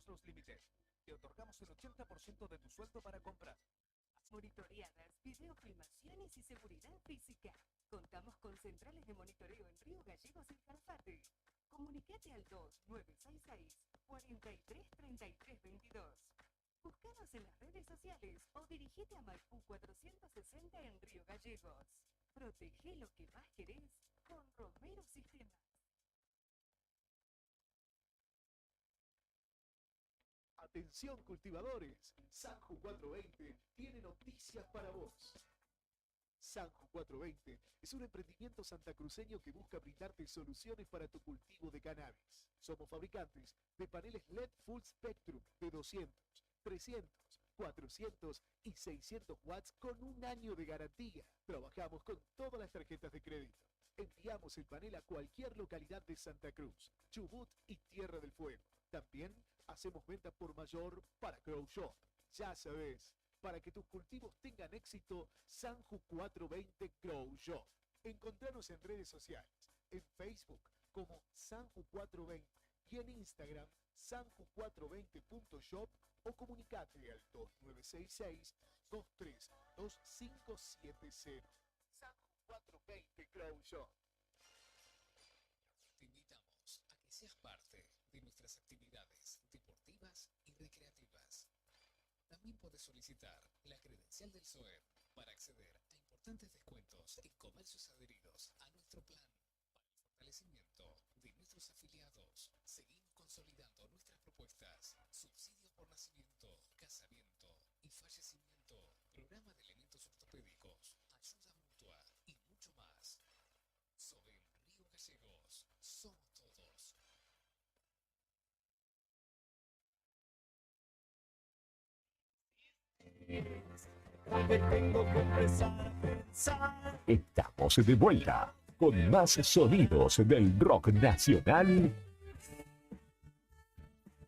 Plus Limited. Te otorgamos el 80% de tu sueldo para comprar. Monitoreadas, videofilmaciones y seguridad física. Contamos con centrales de monitoreo en Río Gallegos y Calafate. Comunicate al 2966-433322. Búscanos en las redes sociales o dirigite a Maipú 460 en Río Gallegos. Protege lo que más querés con Romero Sistemas. Atención cultivadores, Sanju 420 tiene noticias para vos. Sanju 420 es un emprendimiento santacruceño que busca brindarte soluciones para tu cultivo de cannabis. Somos fabricantes de paneles LED Full Spectrum de 200, 300, 400 y 600 watts con un año de garantía. Trabajamos con todas las tarjetas de crédito. Enviamos el panel a cualquier localidad de Santa Cruz, Chubut y Tierra del Fuego. También hacemos venta por mayor para Grow Shop. Ya sabes, para que tus cultivos tengan éxito, Sanju 420 Grow Shop. Encontranos en redes sociales, en Facebook como Sanju 420 y en Instagram sanju420.shop o comunicate al 2966-232570. Sanju 420 Grow Shop. Te invitamos a que seas parte de nuestras actividades deportivas y recreativas. También puedes solicitar la credencial del SOER para acceder a importantes descuentos en comercios adheridos a nuestro plan. Para el fortalecimiento de nuestros afiliados, seguimos consolidando nuestras propuestas: subsidio por nacimiento, casamiento y fallecimiento, programa de elementos ortopédicos, ayuda mutua y mucho más. SOEM Río Gallegos, somos todos. Que tengo que empezar a pensar. Estamos de vuelta con más sonidos del rock nacional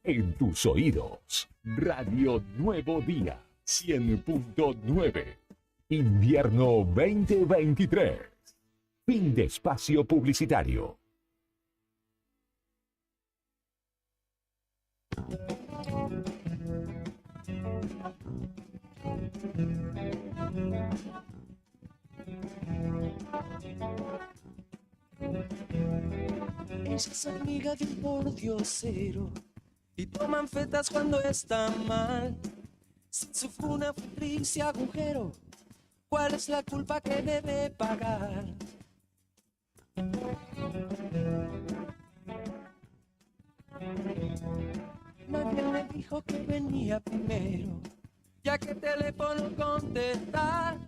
en tus oídos. Radio Nuevo Día 100.9. Invierno 2023. Fin de espacio publicitario. Ella es amiga de un pordiosero y toman fetas cuando está mal. Si su funa fue triste agujero, ¿cuál es la culpa que debe pagar? Nadie me dijo que venía primero, ya que teléfono contestar.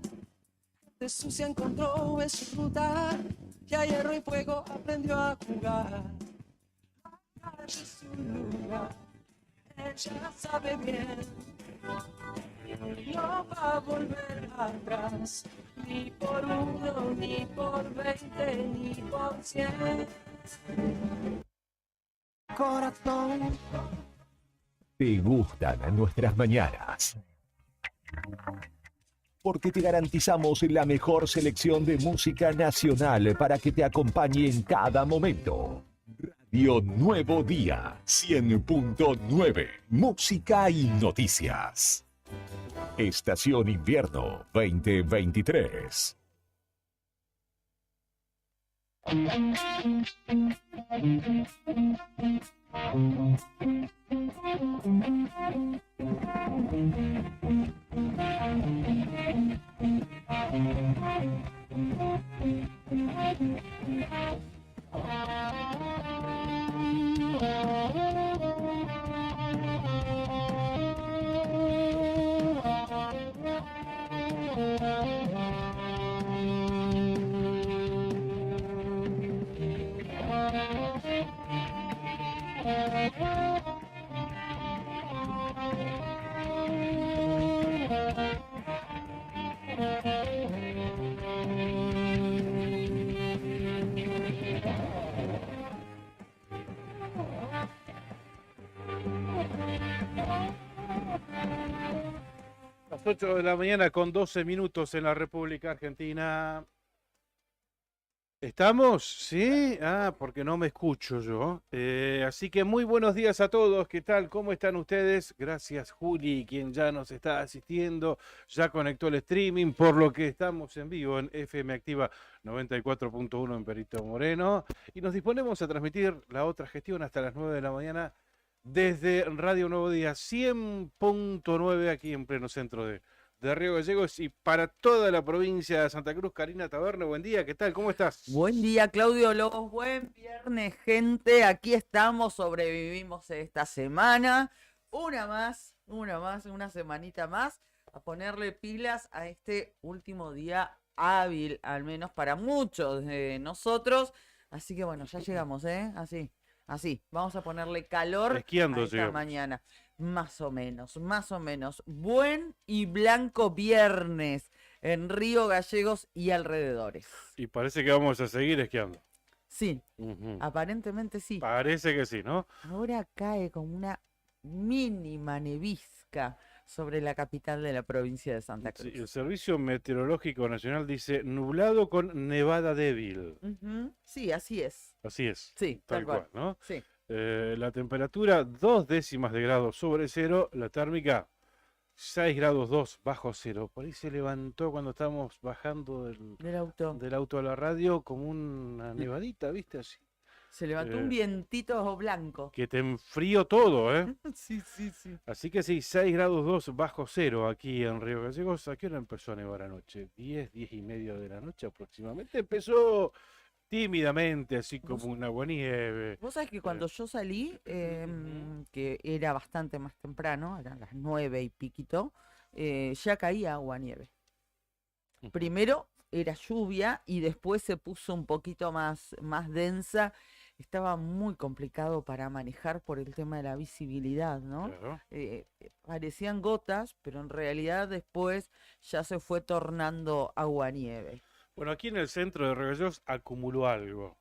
De sucia encontró en su ruta, y a hierro y fuego aprendió a jugar. Acá es su lugar, ella sabe bien, no va a volver atrás, ni por uno, ni por 20, ni por 100. Corazón. ¿Te gustan nuestras mañanas? Porque te garantizamos la mejor selección de música nacional para que te acompañe en cada momento. Radio Nuevo Día 100.9. Música y noticias. Estación Invierno 2023. Las 8 de la mañana con 12 minutos en la República Argentina. ¿Estamos? ¿Sí? Ah, porque no me escucho yo. Así que muy buenos días a todos. ¿Qué tal? ¿Cómo están ustedes? Gracias, Juli, quien ya nos está asistiendo. Ya conectó el streaming, por lo que estamos en vivo en FM Activa 94.1 en Perito Moreno. Y nos disponemos a transmitir la otra gestión hasta las 9 de la mañana desde Radio Nuevo Día 100.9 aquí en pleno centro de Río Gallegos y para toda la provincia de Santa Cruz. Karina Taberne, buen día, ¿qué tal? ¿Cómo estás? Buen día, Claudio Lobos. Buen viernes, gente. Aquí estamos, sobrevivimos esta semana. Una semanita más, a ponerle pilas a este último día hábil, al menos para muchos de nosotros. Así que bueno, ya llegamos, ¿eh? Así. Vamos a ponerle calor Esquiando a esta llegamos. mañana. Más o menos. Buen y blanco viernes en Río Gallegos y alrededores. Y parece que vamos a seguir esquiando. Sí, Ujú. aparentemente sí. Parece que sí, ¿no? Ahora cae como una mínima nevisca sobre la capital de la provincia de Santa Sí, Cruz. el Servicio Meteorológico Nacional dice nublado con nevada débil. Ujú, sí, así es. Así es, Sí, tal cual, ¿no? Sí. La temperatura 2 décimas de grado sobre cero, la térmica 6 grados 2 bajo cero. Por ahí se levantó cuando estábamos bajando Del auto. del auto a la radio como una nevadita, ¿viste? Así. Se levantó Eh, un vientito blanco. Que te enfrío todo, ¿eh? Sí. Así que sí, 6 grados 2 bajo cero aquí en Río Gallegos. ¿A qué hora empezó a nevar anoche? 10 y media de la noche aproximadamente. Empezó tímidamente, así como una aguanieve. Vos sabés que cuando yo salí, que era bastante más temprano, eran las 9 y piquito, ya caía agua nieve. Primero era lluvia y después se puso un poquito más densa. Estaba muy complicado para manejar por el tema de la visibilidad, ¿no? Claro. Parecían gotas, pero en realidad después ya se fue tornando agua-nieve. Bueno, aquí en el centro de Río Gallegos acumuló algo.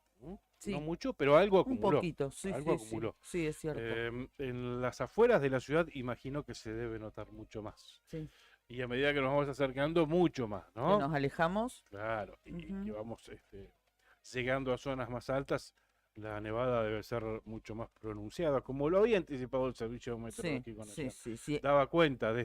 Sí. No mucho, pero algo Un acumuló. poquito, sí, Algo sí, acumuló. sí, es cierto. En las afueras de la ciudad imagino que se debe notar mucho más. Sí. Y a medida que nos vamos acercando, mucho más, Que ¿no? nos alejamos. Claro, y que Ujú. vamos llegando a zonas más altas, la nevada debe ser mucho más pronunciada, como lo había anticipado el Servicio Sí, Meteorológico sí, Nacional. sí. Daba cuenta de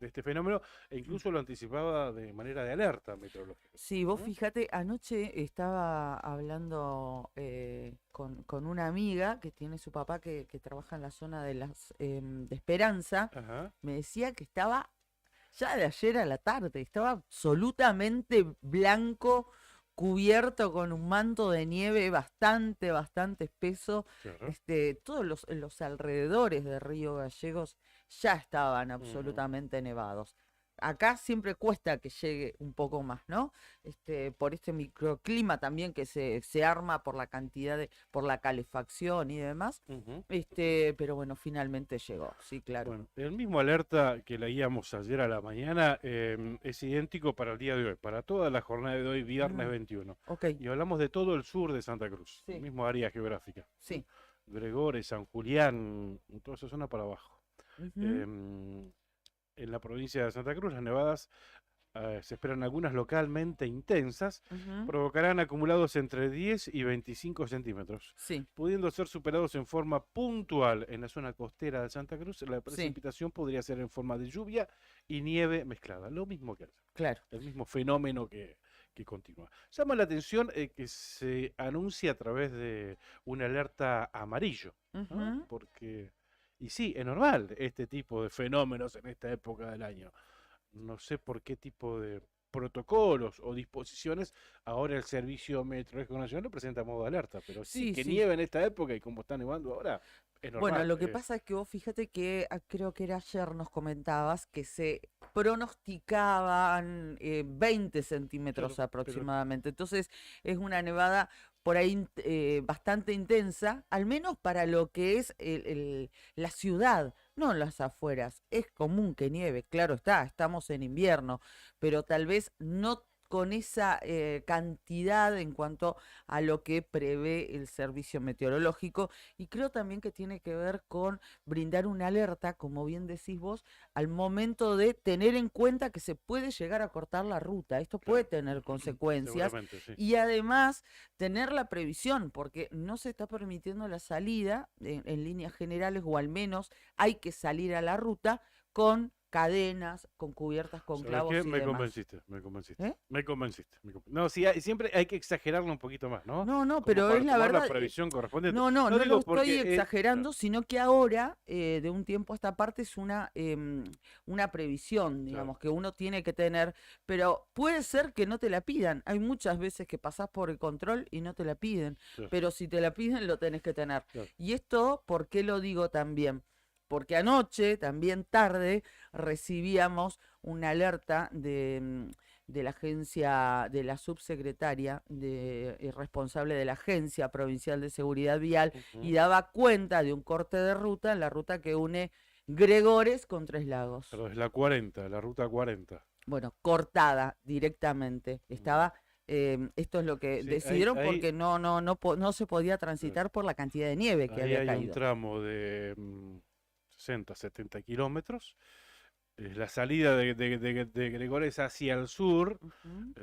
este fenómeno e incluso lo anticipaba de manera de alerta meteorológica. Sí, vos ¿no? fíjate, anoche estaba hablando con una amiga que tiene su papá que trabaja en la zona de de Esperanza. Ajá. Me decía que estaba ya de ayer a la tarde, estaba absolutamente blanco, cubierto con un manto de nieve bastante espeso. Claro. Todos los alrededores de Río Gallegos ya estaban absolutamente nevados. Acá siempre cuesta que llegue un poco más, ¿no? Por este microclima también que se arma por la por la calefacción y demás. Ujú. Pero bueno, finalmente llegó, sí, claro. Bueno, el mismo alerta que leíamos ayer a la mañana es idéntico para el día de hoy, para toda la jornada de hoy, viernes 21. Ok, Y hablamos de todo el sur de Santa Cruz, Sí. el mismo área geográfica. sí. Gregores, San Julián, toda esa zona para abajo. Ujú. En la provincia de Santa Cruz, las nevadas se esperan algunas localmente intensas, Ujú. provocarán acumulados entre 10 y 25 centímetros, Sí, pudiendo ser superados en forma puntual en la zona costera de Santa Cruz. La precipitación podría ser en forma de lluvia y nieve mezclada, lo mismo que ayer, claro. el mismo fenómeno que continúa. Llama la atención que se anuncia a través de una alerta amarillo, ¿no? Ujú. Porque, y sí, es normal este tipo de fenómenos en esta época del año. No sé por qué tipo de protocolos o disposiciones ahora el Servicio Meteorológico Nacional lo presenta a modo de alerta, pero sí, Sí, que sí. nieve en esta época y como está nevando ahora, es normal. Bueno, lo que pasa es que vos fíjate que creo que era ayer nos comentabas que se pronosticaban 20 centímetros Claro, pero- aproximadamente. Entonces es una nevada por ahí bastante intensa, al menos para lo que es la ciudad, no en las afueras. Es común que nieve, claro está, estamos en invierno, pero tal vez no con esa cantidad en cuanto a lo que prevé el servicio meteorológico, y creo también que tiene que ver con brindar una alerta, como bien decís vos, al momento de tener en cuenta que se puede llegar a cortar la ruta. Esto puede tener consecuencias. Seguramente, sí. Y además tener la previsión, porque no se está permitiendo la salida en líneas generales, o al menos hay que salir a la ruta con cadenas, con cubiertas con ¿Sabes clavos qué? y Me demás. convenciste, me convenciste. ¿Eh? Me convenciste. No, sí, siempre hay que exagerarlo un poquito más, ¿no? No, no, Como pero para es la tomar verdad. la previsión correspondiente. No, no, no digo lo porque estoy exagerando, sino que ahora, de un tiempo a esta parte, es una previsión, digamos, que uno tiene que tener, pero puede ser que no te la pidan. Hay muchas veces que pasás por el control y no te la piden, Claro. pero si te la piden, lo tenés que tener. Claro. Y esto, ¿por qué lo digo también? Porque anoche, también tarde, recibíamos una alerta de la agencia, de la subsecretaria responsable de la Agencia Provincial de Seguridad Vial, y daba cuenta de un corte de ruta en la ruta que une Gregores con Tres Lagos. Pero es la 40, la ruta 40. Bueno, cortada directamente. Estaba, esto es lo que Sí, decidieron, ahí- porque no se podía transitar por la cantidad de nieve que Ahí había hay un caído. tramo de 60, 70 kilómetros. La salida de Gregores hacia el sur, Ujú.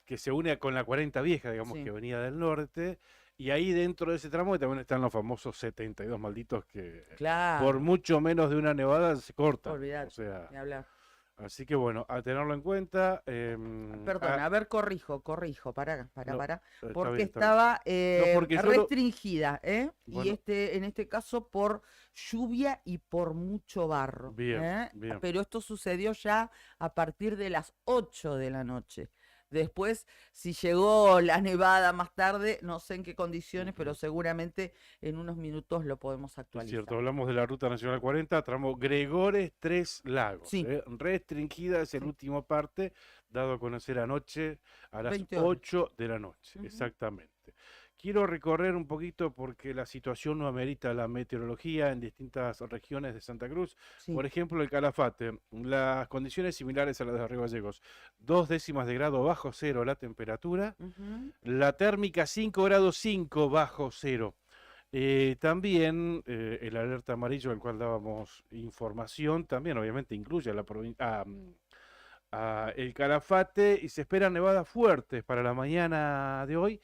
que se une con la 40 vieja, digamos, Sí. que venía del norte. Y ahí dentro de ese tramo también están los famosos 72 malditos que Claro. por mucho menos de una nevada se cortan. Olvidate, O sea, ni hablar. así que bueno, a tenerlo en cuenta. Perdón, a ver, corrijo, para, No, para, está porque bien, está estaba porque yo lo- restringida, ¿eh? Bueno. Y en este caso por lluvia y por mucho barro. Bien, ¿eh? bien. Pero esto sucedió ya a partir de las 8 de la noche. Después, si llegó la nevada más tarde, no sé en qué condiciones, pero seguramente en unos minutos lo podemos Es actualizar. cierto, hablamos de la Ruta Nacional 40, tramo Gregores Tres Lagos. Sí. Restringida es el Sí. último parte, dado a conocer anoche a las 20 horas. 8 de la noche. Ujú. Exactamente. Quiero recorrer un poquito porque la situación no amerita la meteorología en distintas regiones de Santa Cruz. Sí. Por ejemplo, el Calafate, las condiciones similares a las de Río Gallegos. 2 décimas de grado bajo cero la temperatura. Ujú. La térmica 5 grados 5 bajo cero. También el alerta amarillo al cual dábamos información, también obviamente incluye a el Calafate, y se esperan nevadas fuertes para la mañana de hoy,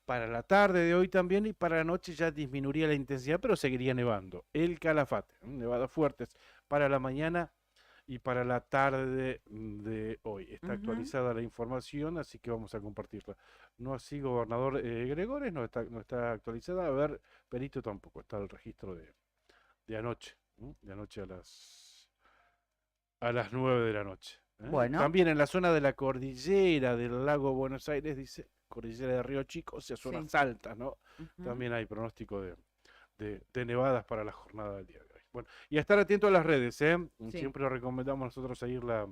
para la tarde de hoy también, y para la noche ya disminuiría la intensidad, pero seguiría nevando. El Calafate, nevadas fuertes para la mañana y para la tarde de hoy. Está Ujú. actualizada la información, así que vamos a compartirla. No así, gobernador Gregores, no está actualizada. A ver, Perito tampoco, está el registro de anoche, ¿no? De anoche a las 9 de la noche. ¿eh? Bueno. También en la zona de la cordillera del lago Buenos Aires, dice, cordillera de Río Chico, o sea, zonas Sí. altas, ¿no? Ujú. También hay pronóstico de nevadas para la jornada del día de hoy. Bueno, y a estar atento a las redes, ¿eh? Sí. Siempre recomendamos nosotros seguir la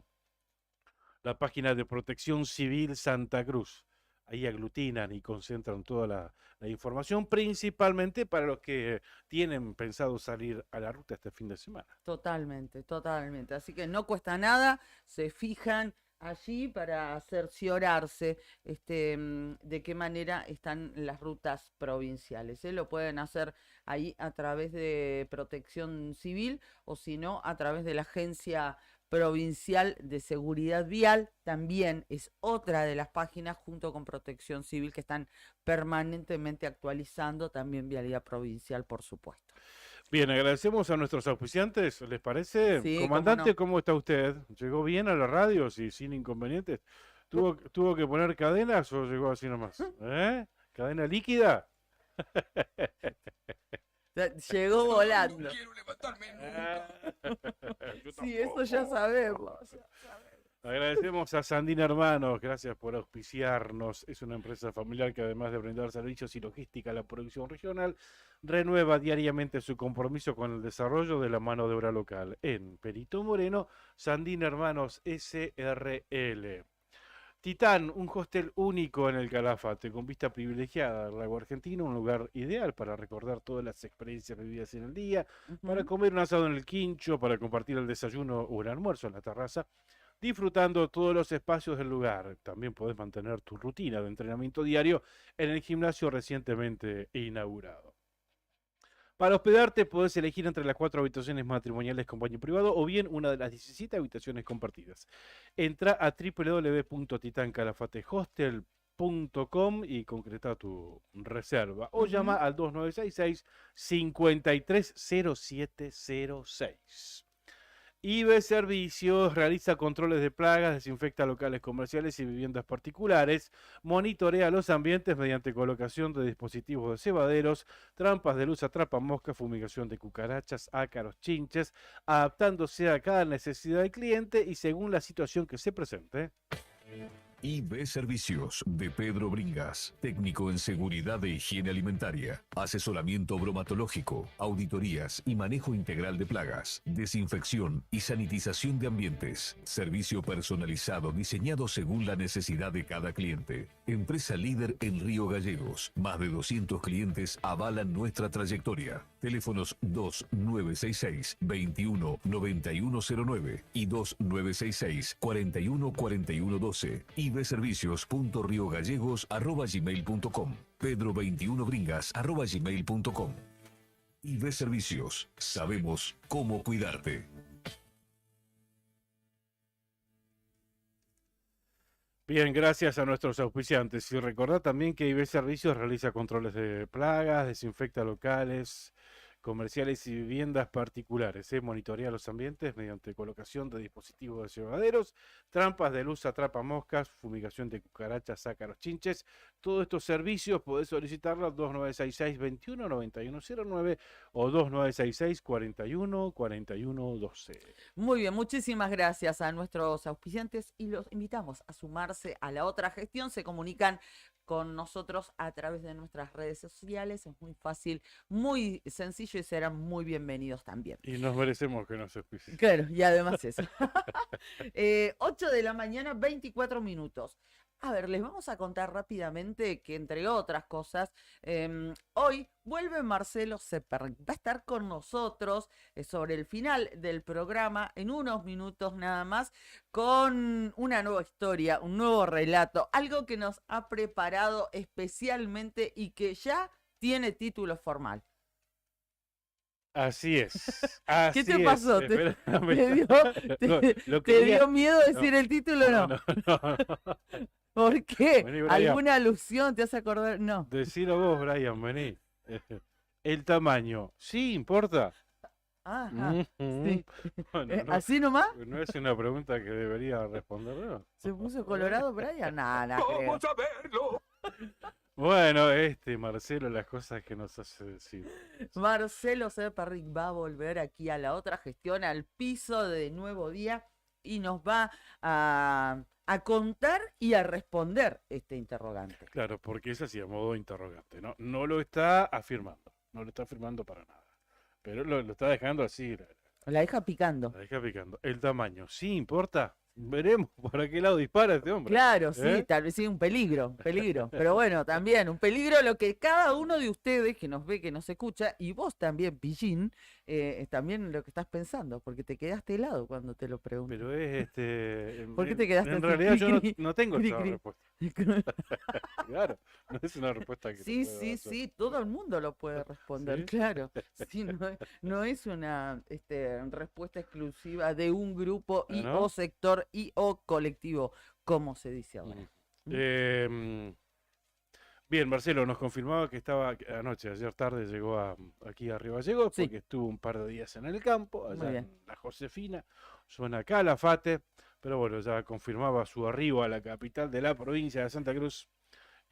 página de Protección Civil Santa Cruz. Ahí aglutinan y concentran toda la información, principalmente para los que tienen pensado salir a la ruta este fin de semana. Totalmente, totalmente. Así que no cuesta nada, se fijan allí para cerciorarse de qué manera están las rutas provinciales. ¿Eh? Lo pueden hacer ahí a través de Protección Civil, o si no, a través de la Agencia Provincial de Seguridad Vial. También es otra de las páginas, junto con Protección Civil, que están permanentemente actualizando, también Vialidad Provincial, por supuesto. Bien, agradecemos a nuestros auspiciantes, ¿les parece? Sí, cómo Comandante, no. ¿cómo está usted? ¿Llegó bien a la radio, sí, sin inconvenientes? ¿Tuvo que poner cadenas o llegó así nomás? ¿Eh? ¿Cadena líquida? Llegó volando. quiero levantarme Yo Sí, eso tampoco. ya sabemos. Agradecemos a Sandina Hermanos, gracias por auspiciarnos. Es una empresa familiar que, además de brindar servicios y logística a la producción regional, renueva diariamente su compromiso con el desarrollo de la mano de obra local. En Perito Moreno, Sandina Hermanos SRL. Titán, un hostel único en el Calafate, con vista privilegiada al lago argentino, un lugar ideal para recordar todas las experiencias vividas en el día, para Ujú. comer un asado en el quincho, para compartir el desayuno o el almuerzo en la terraza. disfrutando todos los espacios del lugar. También podés mantener tu rutina de entrenamiento diario en el gimnasio recientemente inaugurado. Para hospedarte podés elegir entre las 4 habitaciones matrimoniales con baño privado o bien una de las 17 habitaciones compartidas. Entra a www.titancalafatehostel.com y concreta tu reserva o llama al 2966 530706. IB Servicios realiza controles de plagas, desinfecta locales comerciales y viviendas particulares, monitorea los ambientes mediante colocación de dispositivos de cebaderos, trampas de luz atrapamoscas, fumigación de cucarachas, ácaros, chinches, adaptándose a cada necesidad del cliente y según la situación que se presente. IB Servicios de Pedro Bringas, técnico en seguridad e higiene alimentaria, asesoramiento bromatológico, auditorías y manejo integral de plagas, desinfección y sanitización de ambientes, servicio personalizado diseñado según la necesidad de cada cliente. Empresa líder en Río Gallegos, más de 200 clientes avalan nuestra trayectoria. Teléfonos 2966-219109 y 2966-414112. ibservicios.riogallegos@gmail.com, pedro21bringas@gmail.com. IB Servicios, sabemos cómo cuidarte. Bien, gracias a nuestros auspiciantes. Y recordad también que IB Servicios realiza controles de plagas, desinfecta locales comerciales y viviendas particulares. Monitorea los ambientes mediante colocación de dispositivos de cebaderos, trampas de luz atrapamoscas, fumigación de cucarachas, ácaros, chinches. Todos estos servicios podés solicitarlos al 2966-219109 o 2966-414112. Muy bien, muchísimas gracias a nuestros auspiciantes y los invitamos a sumarse a la otra gestión. Se comunican con nosotros a través de nuestras redes sociales. Es muy fácil, muy sencillo y serán muy bienvenidos también. Y nos merecemos que nos auspicien. Claro, y además eso. 8 de la mañana, 24 minutos. A ver, les vamos a contar rápidamente que, entre otras cosas, hoy vuelve Marcelo Seperg. Va a estar con nosotros sobre el final del programa, en unos minutos nada más, con una nueva historia, un nuevo relato, algo que nos ha preparado especialmente y que ya tiene título formal. Así es. ¿Qué te pasó? Espérame. ¿Te dio miedo decir el título o no? No. ¿Por qué? Vení, Brian. ¿Alguna alusión te hace acordar? No. Decilo vos, Brian, vení. El tamaño, ¿sí importa? Ajá, Ujú. sí. Bueno, no, ¿Así nomás? no es una pregunta que debería responder, ¿no? ¿Se puso colorado, Brian? Nada, ¿Cómo saberlo? Bueno, Marcelo, las cosas que nos hace decir. Marcelo Seperg va a volver aquí a la otra gestión, al piso de Nuevo Día, y nos va a contar y a responder este interrogante. Claro, porque es así, a modo interrogante, ¿no? No lo está afirmando, para nada. Pero lo está dejando así, La deja picando. la deja picando. El tamaño, ¿sí importa? Veremos para qué lado dispara este hombre. Claro, sí, ¿Eh? tal vez sí, un peligro. Pero bueno, también un peligro lo que cada uno de ustedes que nos ve, que nos escucha, y vos también, Pillín, también lo que estás pensando, porque te quedaste helado cuando te lo pregunto. Pero es ¿Por qué te quedaste en así? realidad yo no, Cri, no tengo cri, esa cri. respuesta. Claro, no es una respuesta que Sí, te pueda sí, hacer. sí, todo el mundo lo puede responder, ¿Sí? claro. Sí, no es una respuesta exclusiva de un grupo y ¿no? o sector y o colectivo, como se dice ahora. Bien, Marcelo nos confirmaba que estaba ayer tarde llegó aquí a Río Gallegos Sí. porque estuvo un par de días en el campo, Muy allá bien. en la Josefina, zona Calafate, pero bueno, ya confirmaba su arribo a la capital de la provincia de Santa Cruz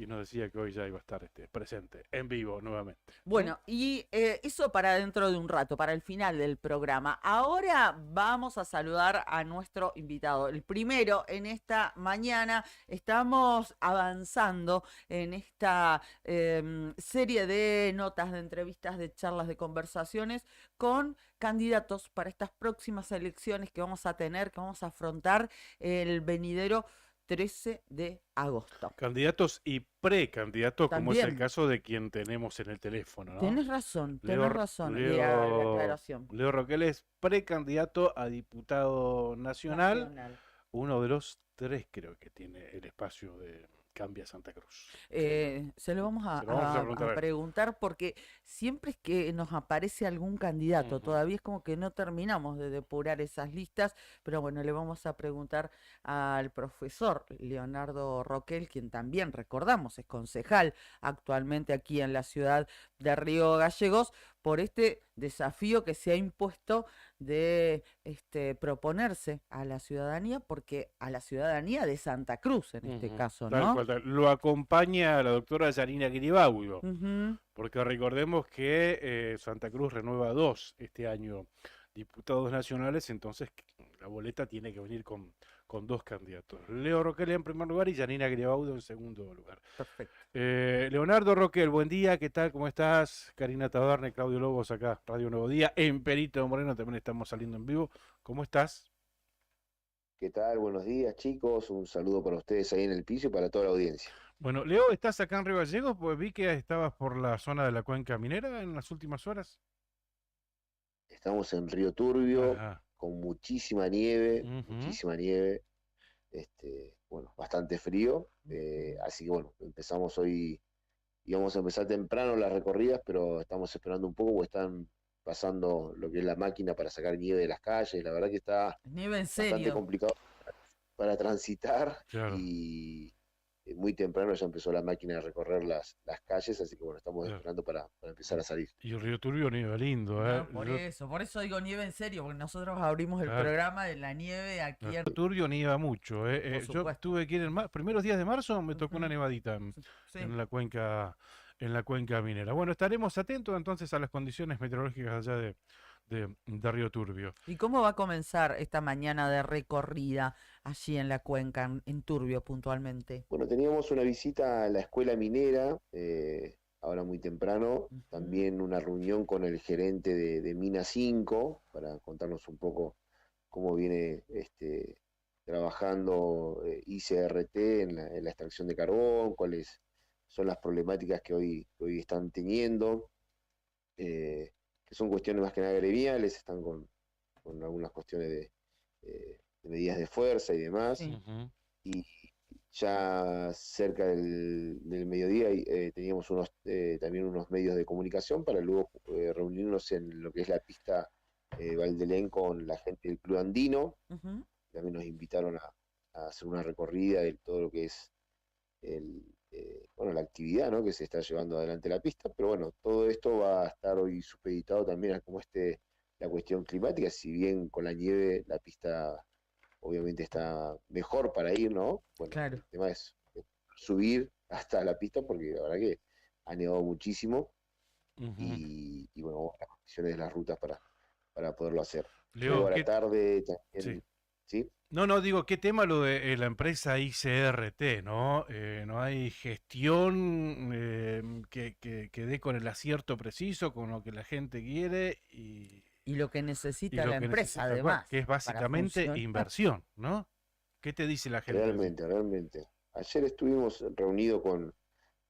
y nos decía que hoy ya iba a estar presente en vivo nuevamente. ¿no? Bueno, y eso para dentro de un rato, para el final del programa. Ahora vamos a saludar a nuestro invitado. El primero en esta mañana. Estamos avanzando en esta serie de notas, de entrevistas, de charlas, de conversaciones con candidatos para estas próximas elecciones que vamos a tener, que vamos a afrontar el venidero 13 de agosto. Candidatos y precandidatos, como es el También. caso de quien tenemos en el teléfono, ¿no? Tenés razón, Leo- mira la aclaración. Leo Roquel es precandidato a diputado nacional uno de los 3 creo que tiene el espacio de Cambia Santa Cruz. Se lo vamos Se lo vamos a preguntar a él. preguntar porque siempre es que nos aparece algún candidato, Ujú. todavía es como que no terminamos de depurar esas listas, pero bueno, le vamos a preguntar al profesor Leonardo Roquel, quien también recordamos es concejal actualmente aquí en la ciudad de Río Gallegos, por este desafío que se ha impuesto de proponerse a la ciudadanía, porque a la ciudadanía de Santa Cruz en este Ujú. caso, Tal ¿no? cual, tal. Lo acompaña la doctora Yanina Guiribaudo, Ujú. porque recordemos que Santa Cruz renueva 2 este año diputados nacionales, entonces la boleta tiene que venir con 2 candidatos. Leo Roquel en primer lugar y Yanina Guiribaudo en segundo lugar. Perfecto. Leonardo Roquel, buen día, ¿qué tal? ¿Cómo estás? Karina Taberne, Claudio Lobos acá, Radio Nuevo Día. En Perito Moreno también estamos saliendo en vivo. ¿Cómo estás? ¿Qué tal? Buenos días, chicos. Un saludo para ustedes ahí en el piso y para toda la audiencia. Bueno, Leo, ¿estás acá en Río Gallegos? Pues vi que estabas por la zona de la cuenca minera en las últimas horas. Estamos en Río Turbio Ajá. con muchísima nieve, Ujú. muchísima nieve. Bueno, bastante frío. Así que bueno, empezamos hoy, íbamos a empezar temprano las recorridas, pero estamos esperando un poco porque están pasando lo que es la máquina para sacar nieve de las calles. La verdad que está Nieve en bastante serio. complicado para transitar Claro. y muy temprano ya empezó la máquina a recorrer las calles, así que bueno, estamos Claro. esperando para empezar a salir. Y Río Turbio, nieve lindo, ¿eh? No, por eso digo nieve en serio, porque nosotros abrimos el Claro. programa de la nieve aquí en... Río Turbio nieva mucho, ¿eh? Por Yo supuesto. estuve aquí en primeros días de marzo, me tocó una Ujú. nevadita Sí. en la cuenca minera. Bueno, estaremos atentos entonces a las condiciones meteorológicas allá de Río Turbio. ¿Y cómo va a comenzar esta mañana de recorrida allí en la cuenca, en Turbio puntualmente? Bueno, teníamos una visita a la escuela minera, ahora muy temprano, Ujú. también una reunión con el gerente de Mina 5 para contarnos un poco cómo viene trabajando ICRT en la extracción de carbón, cuáles son las problemáticas que hoy están teniendo, que son cuestiones más que nada gremiales, están con algunas cuestiones de medidas de fuerza y demás. Sí. Ujú. Y ya cerca del mediodía teníamos también unos medios de comunicación para luego reunirnos en lo que es la pista Valdelén con la gente del Club Andino. Ujú. También nos invitaron a hacer una recorrida de todo lo que es la actividad, ¿no?, que se está llevando adelante la pista, pero bueno, todo esto va a estar hoy supeditado también a cómo esté la cuestión climática, si bien con la nieve la pista obviamente está mejor para ir, ¿no? Bueno, Claro. el tema es subir hasta la pista porque la verdad que ha nevado muchísimo Ujú. y bueno, las condiciones de las rutas para poderlo hacer. Leo, Luego a la ¿qué- tarde también, Sí. ¿sí? No, digo, qué tema lo de la empresa ICRT, ¿no? No hay gestión que dé con el acierto preciso, con lo que la gente quiere Y lo que y necesita lo la que empresa, necesita, además. que es para básicamente funcionar. inversión, ¿no? ¿Qué te dice la gente? Realmente. Ayer estuvimos reunidos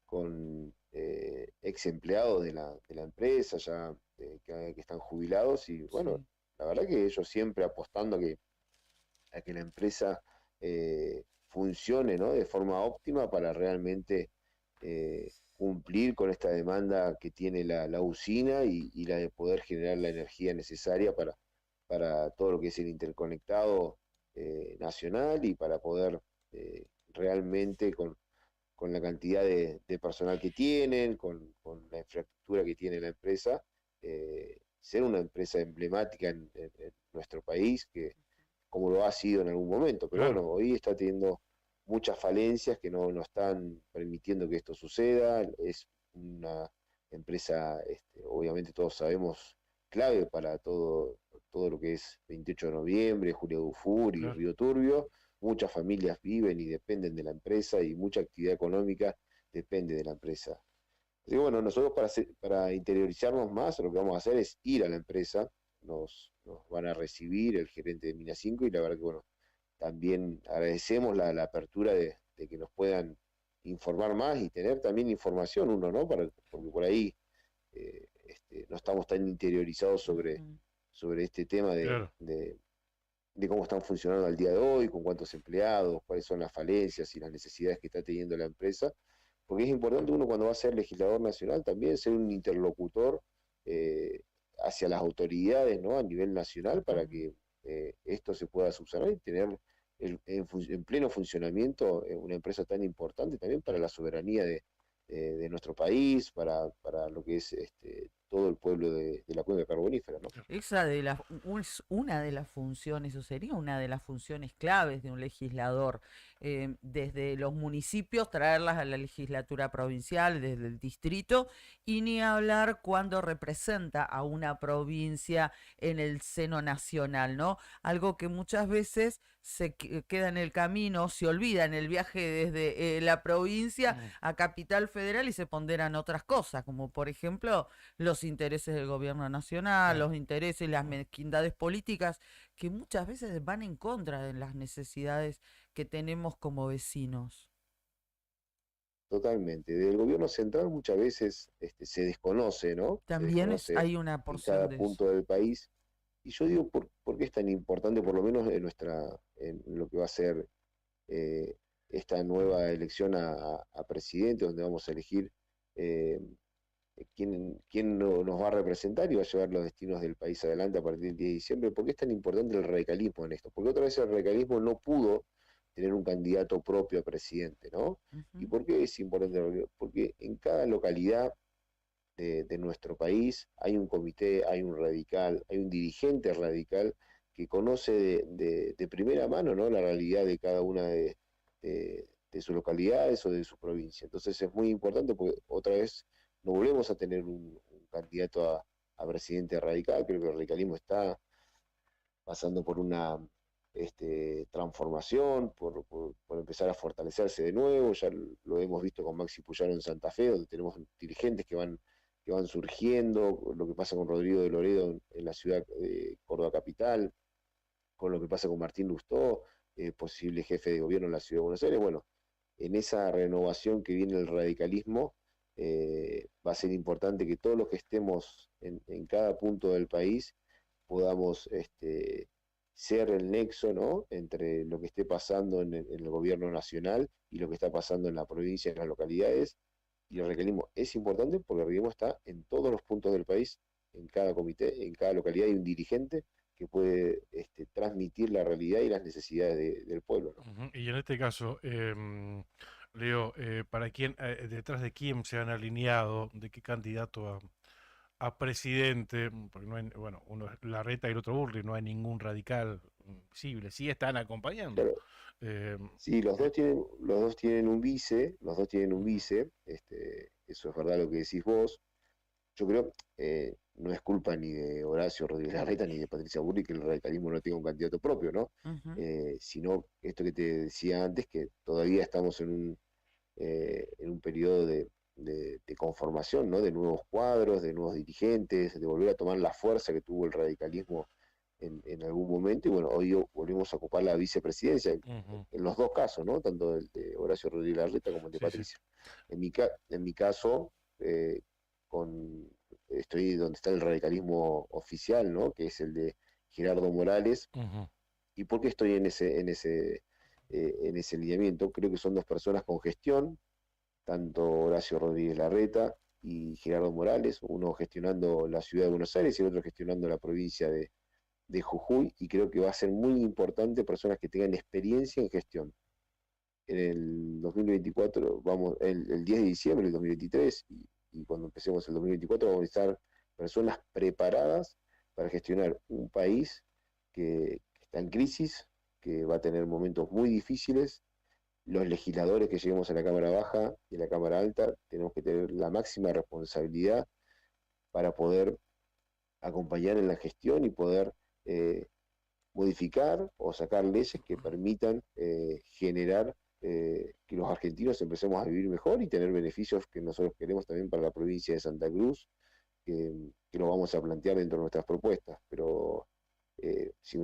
con ex empleados de la empresa, ya que están jubilados, y bueno, Sí. la verdad que ellos siempre apostando a que la empresa funcione, ¿no?, de forma óptima para realmente cumplir con esta demanda que tiene la usina y la de poder generar la energía necesaria para todo lo que es el interconectado nacional y para poder realmente con la cantidad de personal que tienen, con la infraestructura que tiene la empresa, ser una empresa emblemática en nuestro país, que como lo ha sido en algún momento, pero Claro. bueno, hoy está teniendo muchas falencias que no están permitiendo que esto suceda. Es una empresa, obviamente todos sabemos, clave para todo lo que es 28 de noviembre, Julio Dufour y Claro. Río Turbio. Muchas familias viven y dependen de la empresa y mucha actividad económica depende de la empresa. Así que bueno, nosotros para interiorizarnos más, lo que vamos a hacer es ir a la empresa, nos van a recibir el gerente de Mina 5 y la verdad que bueno, también agradecemos la apertura de que nos puedan informar más y tener también información uno, ¿no? Porque por ahí no estamos tan interiorizados sobre Ujú. este tema Claro. de de cómo están funcionando al día de hoy, con cuántos empleados, cuáles son las falencias y las necesidades que está teniendo la empresa, porque es importante uno cuando va a ser legislador nacional también ser un interlocutor hacia las autoridades, ¿no? A nivel nacional para que esto se pueda subsanar y tener en pleno funcionamiento una empresa tan importante también para la soberanía de nuestro país, para lo que es todo el pueblo de la cuenca carbonífera, ¿no? Esa es una de las funciones, o sería una de las funciones claves de un legislador, desde los municipios traerlas a la legislatura provincial, desde el distrito, y ni hablar cuando representa a una provincia en el seno nacional, ¿no? Algo que muchas veces se queda en el camino, se olvida en el viaje desde la provincia a Capital Federal y se ponderan otras cosas, como por ejemplo los intereses del gobierno nacional, los intereses, las mezquindades políticas, que muchas veces van en contra de las necesidades que tenemos como vecinos. Totalmente. Del gobierno central muchas veces se desconoce, ¿no? Se También desconoce hay una en porción cada de eso. punto del país. Y yo digo, ¿por qué es tan importante, por lo menos en lo que va a ser esta nueva elección a presidente, donde vamos a elegir quién nos va a representar y va a llevar los destinos del país adelante a partir del 10 de diciembre? ¿Por qué es tan importante el radicalismo en esto? Porque otra vez el radicalismo no pudo tener un candidato propio a presidente, ¿no? ¿Y por qué es importante el radicalismo? Porque en cada localidad de nuestro país hay un comité, hay un radical, hay un dirigente radical que conoce de primera mano, ¿no? La realidad de cada una de sus localidades o de su provincia. Entonces es muy importante porque otra vez no volvemos a tener un candidato a presidente radical. Creo que el radicalismo está pasando por una transformación, por empezar a fortalecerse de nuevo. Ya lo hemos visto con Maxi Puyaro en Santa Fe, donde tenemos dirigentes que van surgiendo, lo que pasa con Rodrigo de Loredo en la ciudad de Córdoba capital, con lo que pasa con Martín Lustó, posible jefe de gobierno en la ciudad de Buenos Aires. Bueno, en esa renovación que viene el radicalismo, va a ser importante que todos los que estemos en cada punto del país podamos ser el nexo, ¿no? Entre lo que esté pasando en el gobierno nacional y lo que está pasando en la provincia, en las localidades. Y el radicalismo es importante porque el radicalismo está en todos los puntos del país, en cada comité, en cada localidad hay un dirigente que puede transmitir la realidad y las necesidades del pueblo, ¿no? Y en este caso, Leo, ¿para quién, detrás de quién se han alineado, de qué candidato a presidente? Porque no hay, bueno, uno es Larreta y el otro Burri, no hay ningún radical visible, sí están acompañando. Claro. Sí, los dos tienen un vice, eso es verdad lo que decís vos. Yo creo, no es culpa ni de Horacio Rodríguez Larreta ni de Patricia Burri que el radicalismo no tenga un candidato propio, ¿no? Sino esto que te decía antes, que todavía estamos en un periodo de conformación, ¿no? De nuevos cuadros, de nuevos dirigentes, de volver a tomar la fuerza que tuvo el radicalismo en algún momento, y bueno, hoy volvemos a ocupar la vicepresidencia, en los dos casos, ¿no? Tanto el de Horacio Rodríguez Larreta como el de Patricia. Sí. En mi caso, estoy donde está el radicalismo oficial, ¿no? Que es el de Gerardo Morales. ¿Y por qué estoy en ese lineamiento? Creo que son dos personas con gestión, tanto Horacio Rodríguez Larreta y Gerardo Morales, uno gestionando la ciudad de Buenos Aires y el otro gestionando la provincia de Jujuy, y creo que va a ser muy importante personas que tengan experiencia en gestión. En el 2024, el 10 de diciembre del 2023, y cuando empecemos el 2024, vamos a estar personas preparadas para gestionar un país que está en crisis, que va a tener momentos muy difíciles. Los legisladores que lleguemos a la Cámara Baja y a la Cámara Alta tenemos que tener la máxima responsabilidad para poder acompañar en la gestión y poder modificar o sacar leyes que permitan generar que los argentinos empecemos a vivir mejor y tener beneficios que nosotros queremos también para la provincia de Santa Cruz, que lo vamos a plantear dentro de nuestras propuestas. Pero si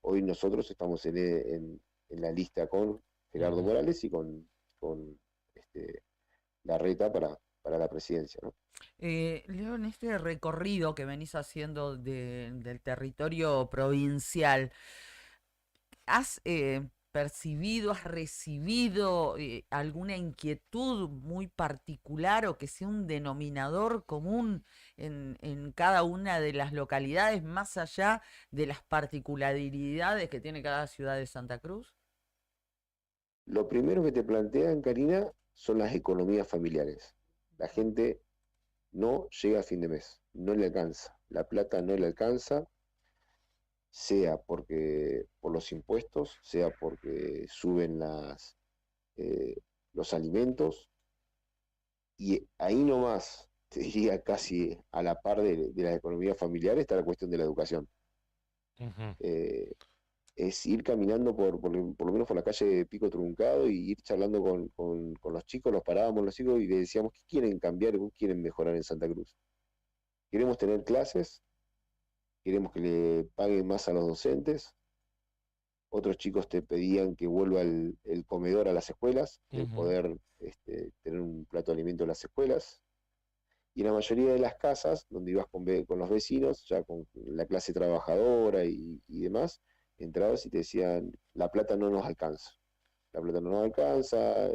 hoy nosotros estamos en la lista con Gerardo Morales y con Larreta para la presidencia, ¿no? Leo, en este recorrido que venís haciendo del territorio provincial, ¿has percibido, has recibido alguna inquietud muy particular o que sea un denominador común en cada una de las localidades, más allá de las particularidades que tiene cada ciudad de Santa Cruz? Lo primero que te plantean, Karina, son las economías familiares. La gente no llega a fin de mes, no le alcanza. La plata no le alcanza, sea porque por los impuestos, sea porque suben los alimentos, y ahí nomás, te diría casi a la par de las economías familiares, está la cuestión de la educación. Es ir caminando por lo menos por la calle de Pico Truncado y ir charlando con los chicos, los parábamos los chicos y les decíamos, ¿qué quieren cambiar? ¿Qué quieren mejorar en Santa Cruz? Queremos tener clases, queremos que le paguen más a los docentes. Otros chicos te pedían que vuelva el comedor a las escuelas, poder tener un plato de alimento en las escuelas. Y en la mayoría de las casas, donde ibas con los vecinos, ya con la clase trabajadora y demás, entrabas y te decían, la plata no nos alcanza. La plata no nos alcanza,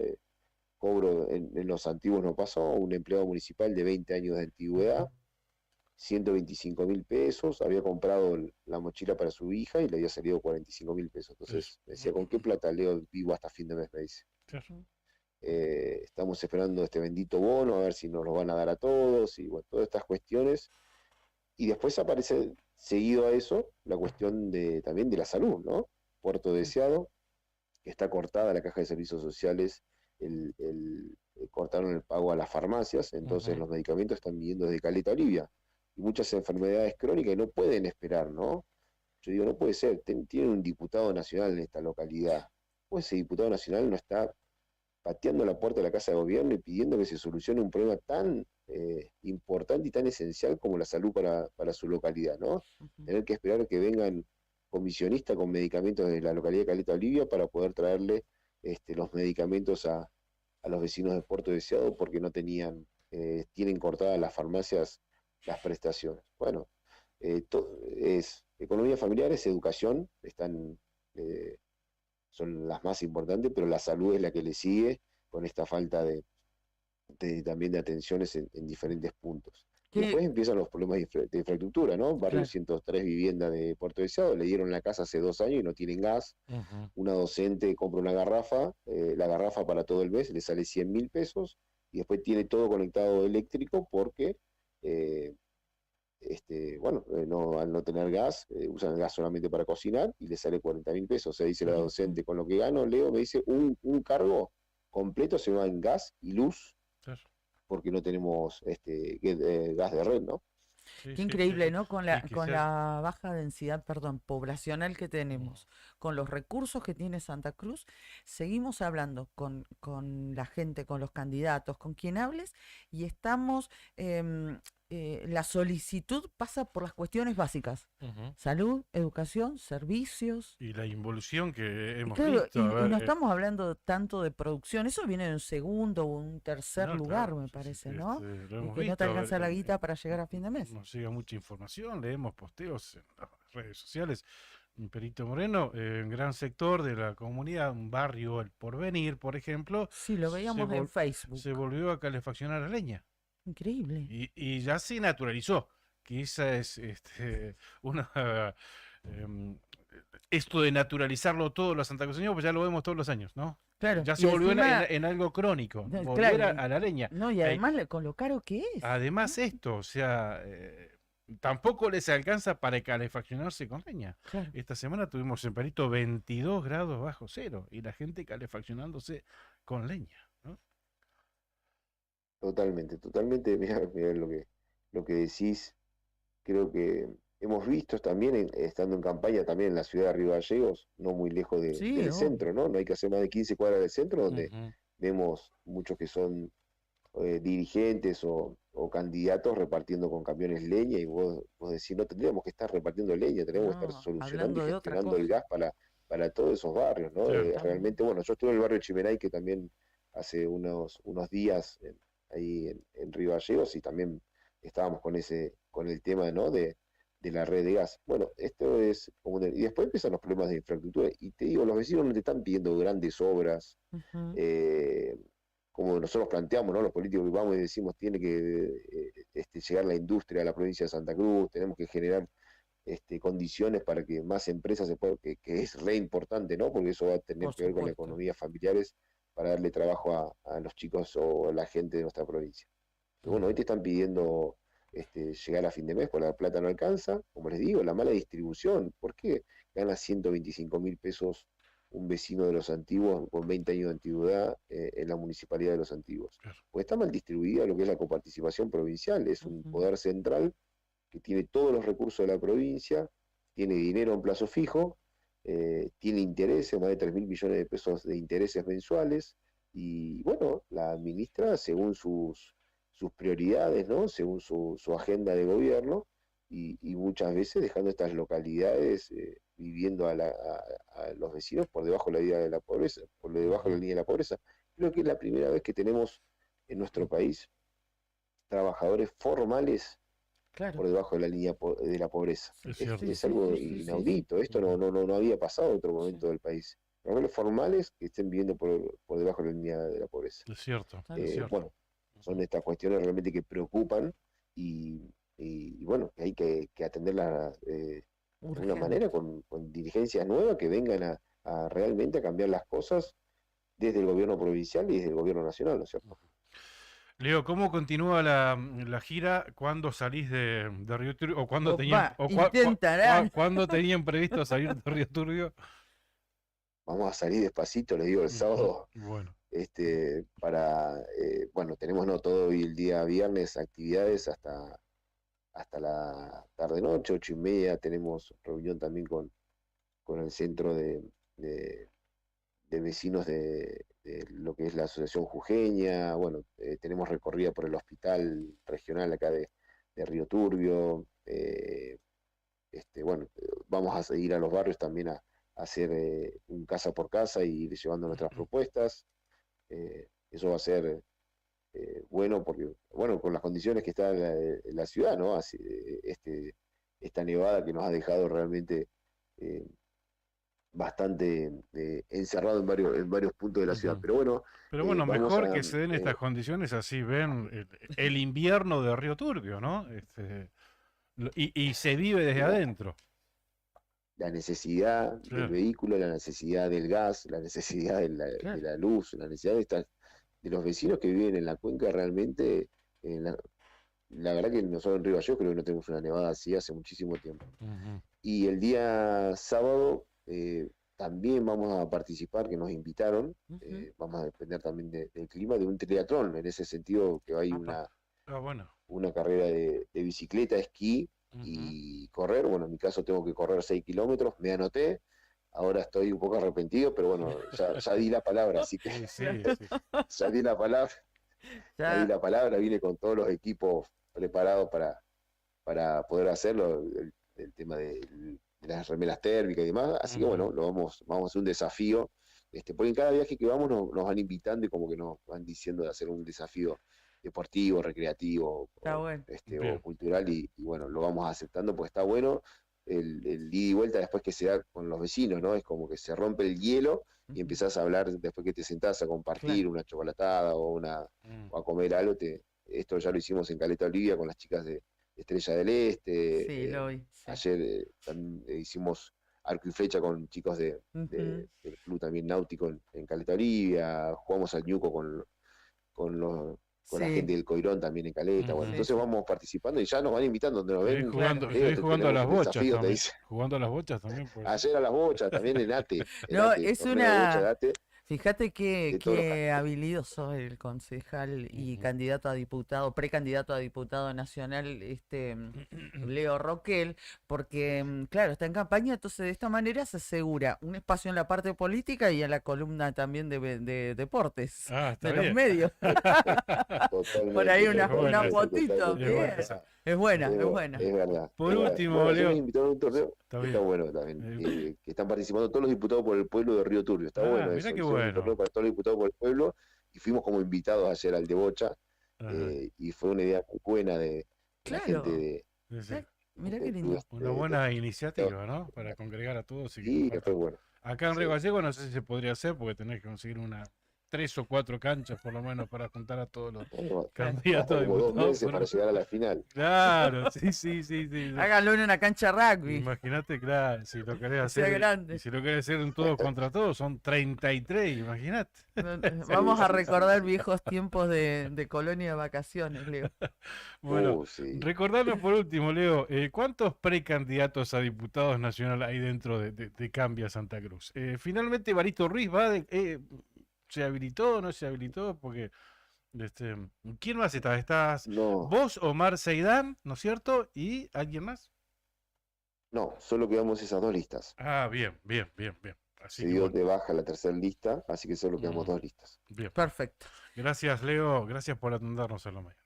cobro en los antiguos no pasó, un empleado municipal de 20 años de antigüedad, 125.000 pesos, había comprado la mochila para su hija y le había salido 45.000 pesos. Entonces me decía, ¿con qué plata, Leo, vivo hasta fin de mes? Me dice. Estamos esperando este bendito bono, a ver si nos lo van a dar a todos, y bueno, todas estas cuestiones. Y después aparece, seguido a eso, la cuestión también de la salud, ¿no? Puerto Deseado, que está cortada la caja de servicios sociales, cortaron el pago a las farmacias, entonces los medicamentos están viniendo desde Caleta Olivia. Y muchas enfermedades crónicas y no pueden esperar, ¿no? Yo digo, no puede ser, tienen un diputado nacional en esta localidad. Pues ese diputado nacional no está pateando la puerta de la Casa de Gobierno y pidiendo que se solucione un problema tan importante y tan esencial como la salud para su localidad, ¿no? Tener que esperar que vengan comisionistas con medicamentos de la localidad de Caleta Olivia para poder traerle los medicamentos a los vecinos de Puerto Deseado porque no tienen cortadas las farmacias las prestaciones. Bueno, es economía familiar, es educación, son las más importantes, pero la salud es la que le sigue con esta falta también de atenciones en diferentes puntos. Y después empiezan los problemas de infraestructura, ¿no? Barrio 103 vivienda de Puerto Deseado, le dieron la casa hace 2 años y no tienen gas. Una docente compra una garrafa, la garrafa para todo el mes le sale 100.000 pesos y después tiene todo conectado eléctrico porque al no tener gas, usan el gas solamente para cocinar y le sale 40.000 pesos. O sea, dice la docente, con lo que gano, Leo, me dice, un cargo completo se va en gas y luz, porque no tenemos gas de red, ¿no? Qué increíble, ¿no? Con la baja densidad, poblacional que tenemos, con los recursos que tiene Santa Cruz, seguimos hablando con la gente, con los candidatos, con quien hables, y estamos, la solicitud pasa por las cuestiones básicas, salud, educación, servicios. Y la involución que hemos Claro, visto. y no estamos hablando tanto de producción, eso viene en un segundo o un tercer lugar, me parece, ¿no? Que no te alcanza la guita para llegar a fin de mes. Nos llega mucha información, leemos posteos en las redes sociales. Perito Moreno, un gran sector de la comunidad, un barrio, El Porvenir, por ejemplo. Sí, lo veíamos en Facebook. Se volvió a calefaccionar a leña. Increíble. Y ya se naturalizó, que esa es una... esto de naturalizarlo todo los santacruceños, pues ya lo vemos todos los años, ¿no? Claro. Ya se volvió en algo crónico, volver a la leña. No, y además con lo caro que es. Además esto, o sea, tampoco les alcanza para calefaccionarse con leña. Claro. Esta semana tuvimos en Perito 22 grados bajo cero y la gente calefaccionándose con leña, ¿no? Totalmente, mira lo que decís, creo que hemos visto también, estando en campaña también en la ciudad de Río Gallegos, no muy lejos del centro, ¿no? No hay que hacer más de 15 cuadras del centro, donde vemos muchos que son dirigentes o candidatos repartiendo con camiones leña, y vos decís, no tendríamos que estar repartiendo leña, tenemos que estar solucionando y gestionando el gas para todos esos barrios, ¿no? Realmente, bueno, yo estuve en el barrio Chimeray, que también hace unos días ahí en Río Gallegos, y también estábamos con el tema, ¿no? de de la red de gas. Bueno, esto es como y después empiezan los problemas de infraestructura. Y te digo, los vecinos no te están pidiendo grandes obras, Ujú. como nosotros planteamos, ¿no? Los políticos que vamos y decimos, tiene que llegar la industria a la provincia de Santa Cruz, tenemos que generar condiciones para que más empresas se puedan, que es re importante, ¿no? Porque eso va a tener Por que ver con la supuesto. economía familiares para darle trabajo a los chicos o a la gente de nuestra provincia. Pero bueno, hoy te están pidiendo llegar a fin de mes, porque la plata no alcanza, como les digo, la mala distribución. ¿Por qué gana 125.000 pesos un vecino de Los Antiguos con 20 años de antigüedad en la municipalidad de Los Antiguos? Claro. Pues está mal distribuida lo que es la coparticipación provincial, es un Ujú. poder central que tiene todos los recursos de la provincia, tiene dinero en plazo fijo, tiene intereses, más de 3.000 millones de pesos de intereses mensuales, y bueno, la administra según sus prioridades, ¿no? Según su agenda de gobierno, y muchas veces dejando estas localidades viviendo a los vecinos por debajo de la línea de la pobreza, por debajo de la línea de la pobreza. Creo que es la primera vez que tenemos en nuestro país trabajadores formales Claro. por debajo de la línea de la pobreza. Es cierto. Sí, Es sí, algo sí, sí, sí, inaudito. Esto no había pasado en otro momento del país. Trabajadores formales que estén viviendo por debajo de la línea de la pobreza. Es cierto. Claro. Es cierto. Bueno, son estas cuestiones realmente que preocupan y bueno, que hay que atenderlas de una Urgente. manera con dirigencias nuevas que vengan a realmente a cambiar las cosas desde el gobierno provincial y desde el gobierno nacional, ¿no es cierto? Leo, ¿cómo continúa la gira? ¿Cuándo salís de Río Turbio? ¿O cuándo Opa, intentarán. cuándo tenían previsto salir de Río Turbio? Vamos a salir despacito, les digo, el sábado. Bueno, Bueno, tenemos no todo hoy el día viernes actividades hasta la tarde-noche, 8:30, tenemos reunión también con el centro de vecinos de lo que es la Asociación Jujeña. Bueno, tenemos recorrida por el hospital regional acá de Río Turbio. Bueno, vamos a seguir a los barrios también a hacer un casa por casa y ir llevando nuestras propuestas. Eso va a ser bueno porque, bueno, con las condiciones que está la ciudad, ¿no? Así, esta nevada que nos ha dejado realmente bastante encerrado en varios puntos de la ciudad. Ujú. Pero bueno, pero bueno, vamos mejor a, que se den estas condiciones, así ven el invierno de Río Turbio, ¿no? Y se vive desde adentro. la necesidad del Claro. vehículo, la necesidad del gas, la necesidad de Claro. la luz, la necesidad de los vecinos que viven en la cuenca realmente. La verdad que nosotros en Río Gallegos creo que no tenemos una nevada así hace muchísimo tiempo. Ujú. Y el día sábado también vamos a participar, que nos invitaron, Ujú. vamos a depender también del clima, de un triatlón, en ese sentido que hay Apa. Bueno. una carrera de bicicleta, esquí Ujú. y correr. Bueno, en mi caso tengo que correr 6 kilómetros, me anoté, ahora estoy un poco arrepentido, pero bueno, ya di la palabra, así que Sí, sí. ya di la palabra, vine con todos los equipos preparados para poder hacerlo, el tema de las remeras térmicas y demás, así que Ujú. bueno, vamos a hacer un desafío, porque en cada viaje que vamos nos van invitando y como que nos van diciendo de hacer un desafío deportivo, recreativo Está bueno. Bien. o cultural y bueno, lo vamos aceptando porque está bueno el ida y vuelta después que se da con los vecinos, ¿no? Es como que se rompe el hielo y Ujú. empezás a hablar después que te sentás a compartir Claro. una chocolatada o a comer algo. Esto ya lo hicimos en Caleta Olivia con las chicas de Estrella del Este. Sí, lo vi. Sí. Ayer también hicimos arco y flecha con chicos Ujú. del club también náutico en Caleta Olivia. Jugamos al ñuco con la Sí. gente del Coirón también en Caleta. Bueno, Ujú. entonces vamos participando y ya nos van invitando donde nos Seguís ven. jugando, Leo, seguís jugando a tenemos las un bochas desafío, te también. dice. Jugando a las bochas también. Ayer a las bochas, también en ATE. No, es torneo de bocha de una. ATE, Fíjate de todos los qué habilidoso el concejal y Ujú. candidato a diputado, precandidato a diputado nacional, Leo Roquel, porque, claro, está en campaña, entonces de esta manera se asegura un espacio en la parte política y en la columna también de deportes, Ah, está de los bien. medios. totalmente, Por ahí una totalmente, fotito, totalmente. Es bien. buena esa. Es buena, Es es bu- buena. Es verdad. Por es verdad. último, Bueno, ayer Leo. nos invitaron a un torneo Está que bien. está bueno también, Eh, que están participando todos los diputados por el pueblo de Río Turbio. Está bueno mirá eso. qué Hicieron un torneo bueno. para todos los diputados por el pueblo y fuimos como invitados ayer al de Bocha Ajá. y fue una idea muy buena de la Claro. gente Sí, sí. Mirá qué del lindo. club Una buena iniciativa, ¿no? Para congregar a todos y que y compartan. re bueno. Acá en Sí. Río Gallego no sé si se podría hacer porque tenés que conseguir 3 o 4 canchas por lo menos para juntar a todos los Bueno, candidatos a como 2 diputados. meses para llegar a la final. Claro, sí. Háganlo en una cancha rugby. Imagínate, claro, si lo querés Que sea hacer. grande. Y si lo querés hacer en todos contra todos, son 33, imagínate. Vamos a recordar viejos tiempos de colonia de vacaciones, Leo. Bueno, Sí. recordarnos por último, Leo, ¿cuántos precandidatos a diputados nacional hay dentro de Cambia Santa Cruz? Finalmente, Barito Ruiz ¿se habilitó o no se habilitó? Porque, ¿quién más está? ¿Estás No, vos, Omar Seidán, ¿no es cierto? ¿Y alguien más? no, solo quedamos esas 2 listas. Ah, bien. Así Se que dio bueno, de baja la tercera lista, así que solo quedamos 2 listas. bien. Perfecto. Gracias, Leo. Gracias por atendernos en la mañana.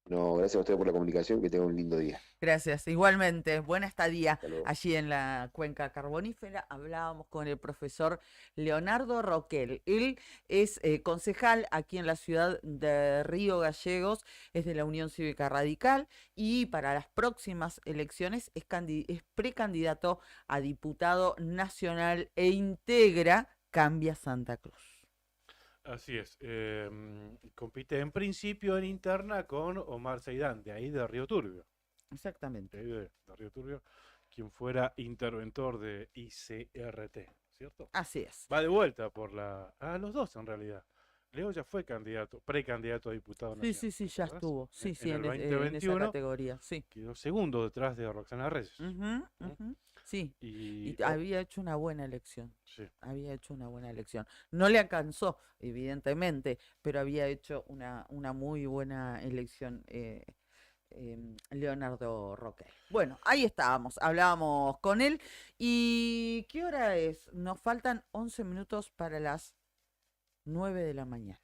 No, gracias a usted por la comunicación, que tenga un lindo día. Gracias. Igualmente, buena estadía Hasta luego. allí en la cuenca carbonífera. Hablábamos con el profesor Leonardo Roquel. Él es concejal aquí en la ciudad de Río Gallegos, es de la Unión Cívica Radical y para las próximas elecciones es precandidato a diputado nacional e integra Cambia Santa Cruz. Así es. Compite en principio en interna con Omar Seidán, de ahí de Río Turbio. Exactamente. De ahí de Río Turbio, quien fuera interventor de ICRT, ¿cierto? Así es. Va de vuelta los dos en realidad. Leo ya fue precandidato a diputado nacional. Sí, ya ¿verdad? estuvo. Sí, En el en esa 2021 categoría. Sí. quedó segundo detrás de Roxana Reyes. Ujú. Sí. Y, Y había hecho una buena elección. sí. Había hecho una buena elección. No le alcanzó, evidentemente, pero había hecho una muy buena elección Leonardo Roque. Bueno, ahí estábamos, hablábamos con él. ¿Y qué hora es? Nos faltan 11 minutos para las 9 de la mañana.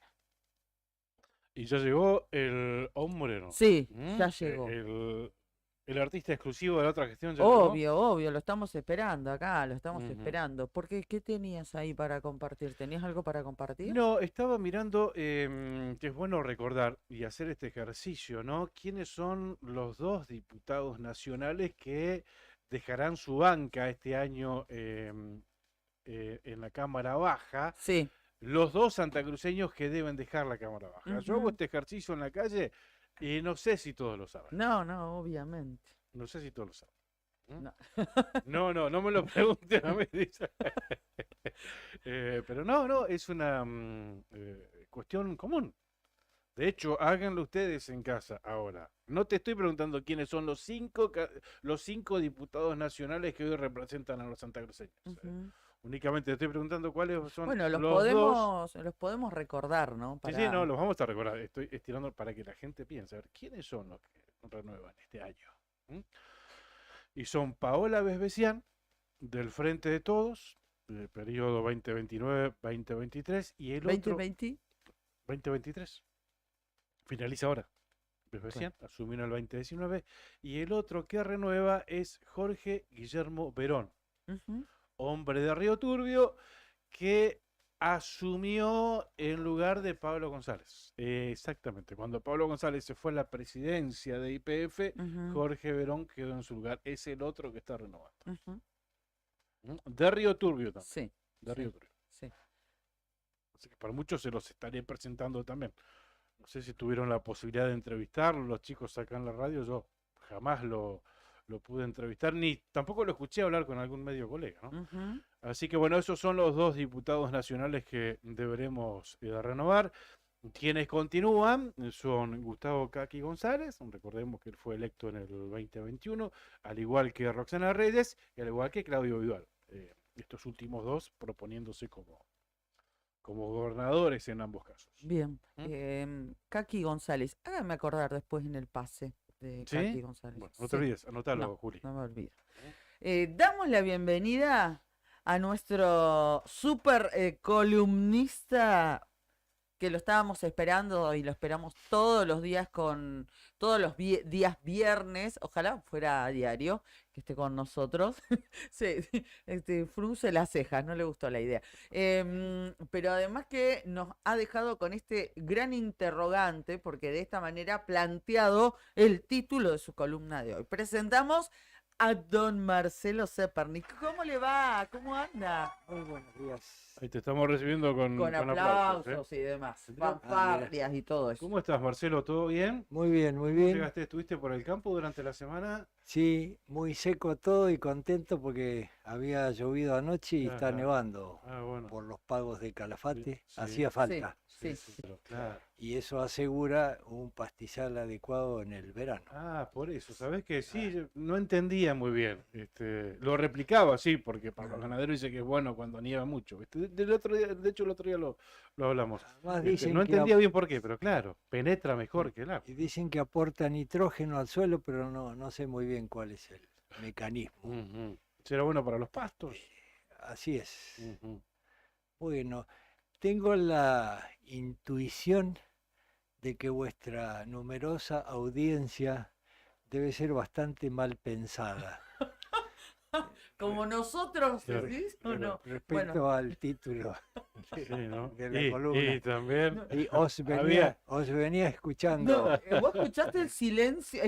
Y ya llegó el Moreno. Sí, ¿Mm? ya llegó. El artista exclusivo de la otra gestión ya llegó. Obvio, lo estamos esperando acá, lo estamos Ujú. esperando. Porque, ¿qué tenías ahí para compartir? ¿Tenías algo para compartir? No, estaba mirando que es bueno recordar y hacer este ejercicio, ¿no? ¿Quiénes son los 2 diputados nacionales que dejarán su banca este año en la Cámara Baja? Sí. Los 2 santacruceños que deben dejar la Cámara Baja. Yo hago Ujú. este ejercicio en la calle y no sé si todos lo saben. No, obviamente. No sé si todos lo saben. No. No me lo pregunten a mí. Dice. Pero no, es una cuestión común. De hecho, háganlo ustedes en casa ahora. No te estoy preguntando quiénes son los 5 diputados nacionales que hoy representan a los santacruceños. Ujú. Únicamente te estoy preguntando cuáles son Bueno, los podemos recordar, ¿no? Sí, los vamos a recordar. Estoy estirando para que la gente piense. A ver, ¿quiénes son los que renuevan este año? ¿Mm? Y son Paola Besbesián, del Frente de Todos, del periodo 2029-2023, y el otro... 2023. Finaliza ahora. Besbesián asumió en el 2019, y el otro que renueva es Jorge Guillermo Verón, Ujú. hombre de Río Turbio, que asumió en lugar de Pablo González. Exactamente. Cuando Pablo González se fue a la presidencia de YPF, Ujú. Jorge Verón quedó en su lugar. Es el otro que está renovando. Ujú. De Río Turbio también. Sí. De Río Turbio. Sí. Así que para muchos se los estaré presentando también. No sé si tuvieron la posibilidad de entrevistarlo los chicos acá en la radio. Yo jamás lo pude entrevistar, ni tampoco lo escuché hablar con algún medio colega, ¿no? Ujú. Así que bueno, esos son los 2 diputados nacionales que deberemos renovar. Quienes continúan son Gustavo Caqui González, recordemos que él fue electo en el 2021, al igual que Roxana Reyes y al igual que Claudio Vidal. Estos últimos 2 proponiéndose como gobernadores en ambos casos. Bien. Caqui González. Hágame acordar después en el pase de ¿Sí? Caqui González. Bueno, no te olvides, anótalo, No, Juli. no me olvido. Damos la bienvenida a nuestro super columnista que lo estábamos esperando y lo esperamos todos los días días viernes, ojalá fuera a diario, que que esté con nosotros. Frunce las cejas, no le gustó la idea. Pero además que nos ha dejado con este gran interrogante, porque de esta manera ha planteado el título de su columna de hoy. Presentamos a don Marcelo Zepernik. ¿Cómo le va? ¿Cómo anda? Muy buenos días. Ahí te estamos recibiendo con aplausos ¿eh? y demás, fanfarrias y todo eso. ¿Cómo estás, Marcelo? ¿Todo bien? Muy bien, muy ¿Cómo bien. llegaste? ¿Estuviste por el campo durante la semana? Sí, muy seco todo y contento porque había llovido anoche y está Ajá. nevando Bueno. por los pagos de Calafate. Sí. Hacía falta. Sí. Pero claro. Y eso asegura un pastizal adecuado en el verano. Por eso, ¿sabés qué? Sí, yo no entendía muy bien. Lo replicaba, sí, porque para los ganaderos dice que es bueno cuando nieva mucho. Del otro día, de hecho, el otro día lo hablamos. Además dicen No que entendía bien por qué, pero claro, penetra mejor que el agua. Y dicen que aporta nitrógeno al suelo, pero no sé muy bien cuál es el mecanismo. Ujú. ¿Será bueno para los pastos? Así es. Ujú. Bueno, tengo la intuición de que vuestra numerosa audiencia debe ser bastante mal pensada. Como nosotros, Claro, ¿sí? ¿O no? Respecto al título Sí, ¿no? de la columna. Y también Y os venía escuchando. No, vos escuchaste el silencio,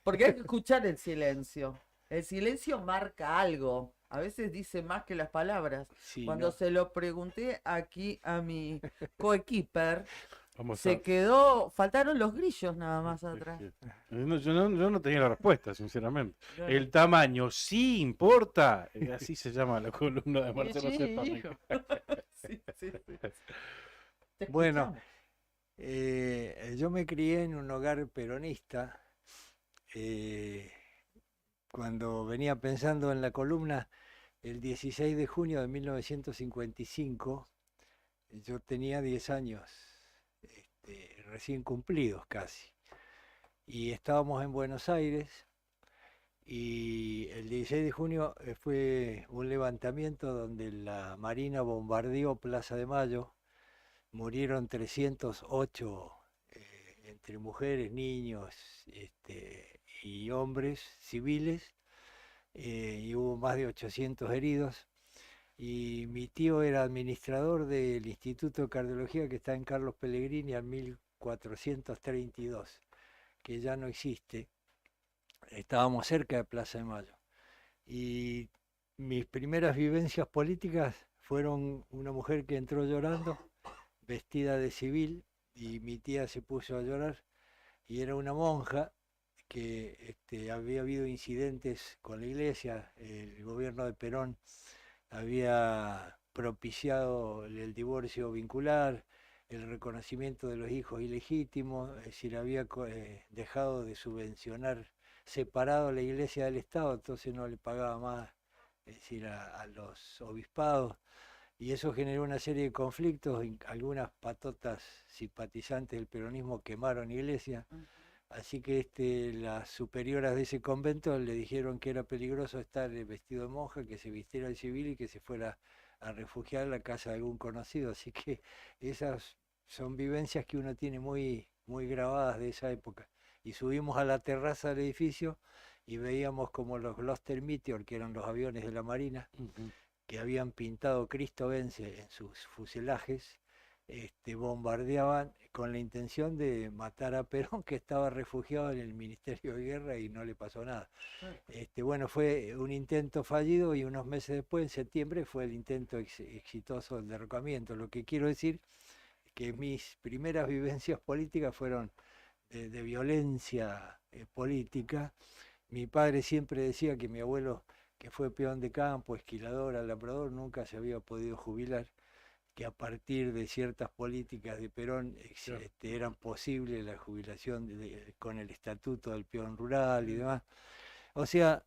porque hay que escuchar el silencio. El silencio marca algo. A veces dice más que las palabras. Sí, Cuando ¿no? se lo pregunté aquí a mi coequiper, vamos se quedó, faltaron los grillos nada más atrás. Yo no tenía la respuesta, sinceramente. No, El tamaño sí importa. Así se llama la columna de Marcelo Sí, Zepernik. hijo. Sí. Te Bueno, escuchamos. yo me crié en un hogar peronista. Cuando venía pensando en la columna, el 16 de junio de 1955, yo tenía 10 años, recién cumplidos casi. Y estábamos en Buenos Aires y el 16 de junio fue un levantamiento donde la Marina bombardeó Plaza de Mayo. Murieron 308 entre mujeres, niños y hombres civiles, y hubo más de 800 heridos. Y mi tío era administrador del Instituto de Cardiología que está en Carlos Pellegrini al 1432, que ya no existe. Estábamos cerca de Plaza de Mayo. Y mis primeras vivencias políticas fueron una mujer que entró llorando, vestida de civil, y mi tía se puso a llorar, y era una monja que había habido incidentes con la iglesia. El gobierno de Perón había propiciado el divorcio vincular, el reconocimiento de los hijos ilegítimos, es decir, había dejado de subvencionar, separado la iglesia del Estado, entonces no le pagaba más, es decir, a los obispados. Y eso generó una serie de conflictos. Algunas patotas simpatizantes del peronismo quemaron iglesia. Así que las superioras de ese convento le dijeron que era peligroso estar vestido de monja, que se vistiera de civil y que se fuera a refugiar en la casa de algún conocido. Así que esas son vivencias que uno tiene muy, muy grabadas de esa época. Y subimos a la terraza del edificio y veíamos como los Gloster Meteor, que eran los aviones de la Marina, que habían pintado Cristo Vence en sus fuselajes, bombardeaban con la intención de matar a Perón, que estaba refugiado en el Ministerio de Guerra y no le pasó nada. Bueno, fue un intento fallido y unos meses después, en septiembre, fue el intento exitoso del derrocamiento. Lo que quiero decir es que mis primeras vivencias políticas fueron de violencia política. Mi padre siempre decía que mi abuelo, que fue peón de campo, esquilador, alambrador, nunca se había podido jubilar, que a partir de ciertas políticas de Perón eran posibles la jubilación con el estatuto del peón rural y demás. O sea,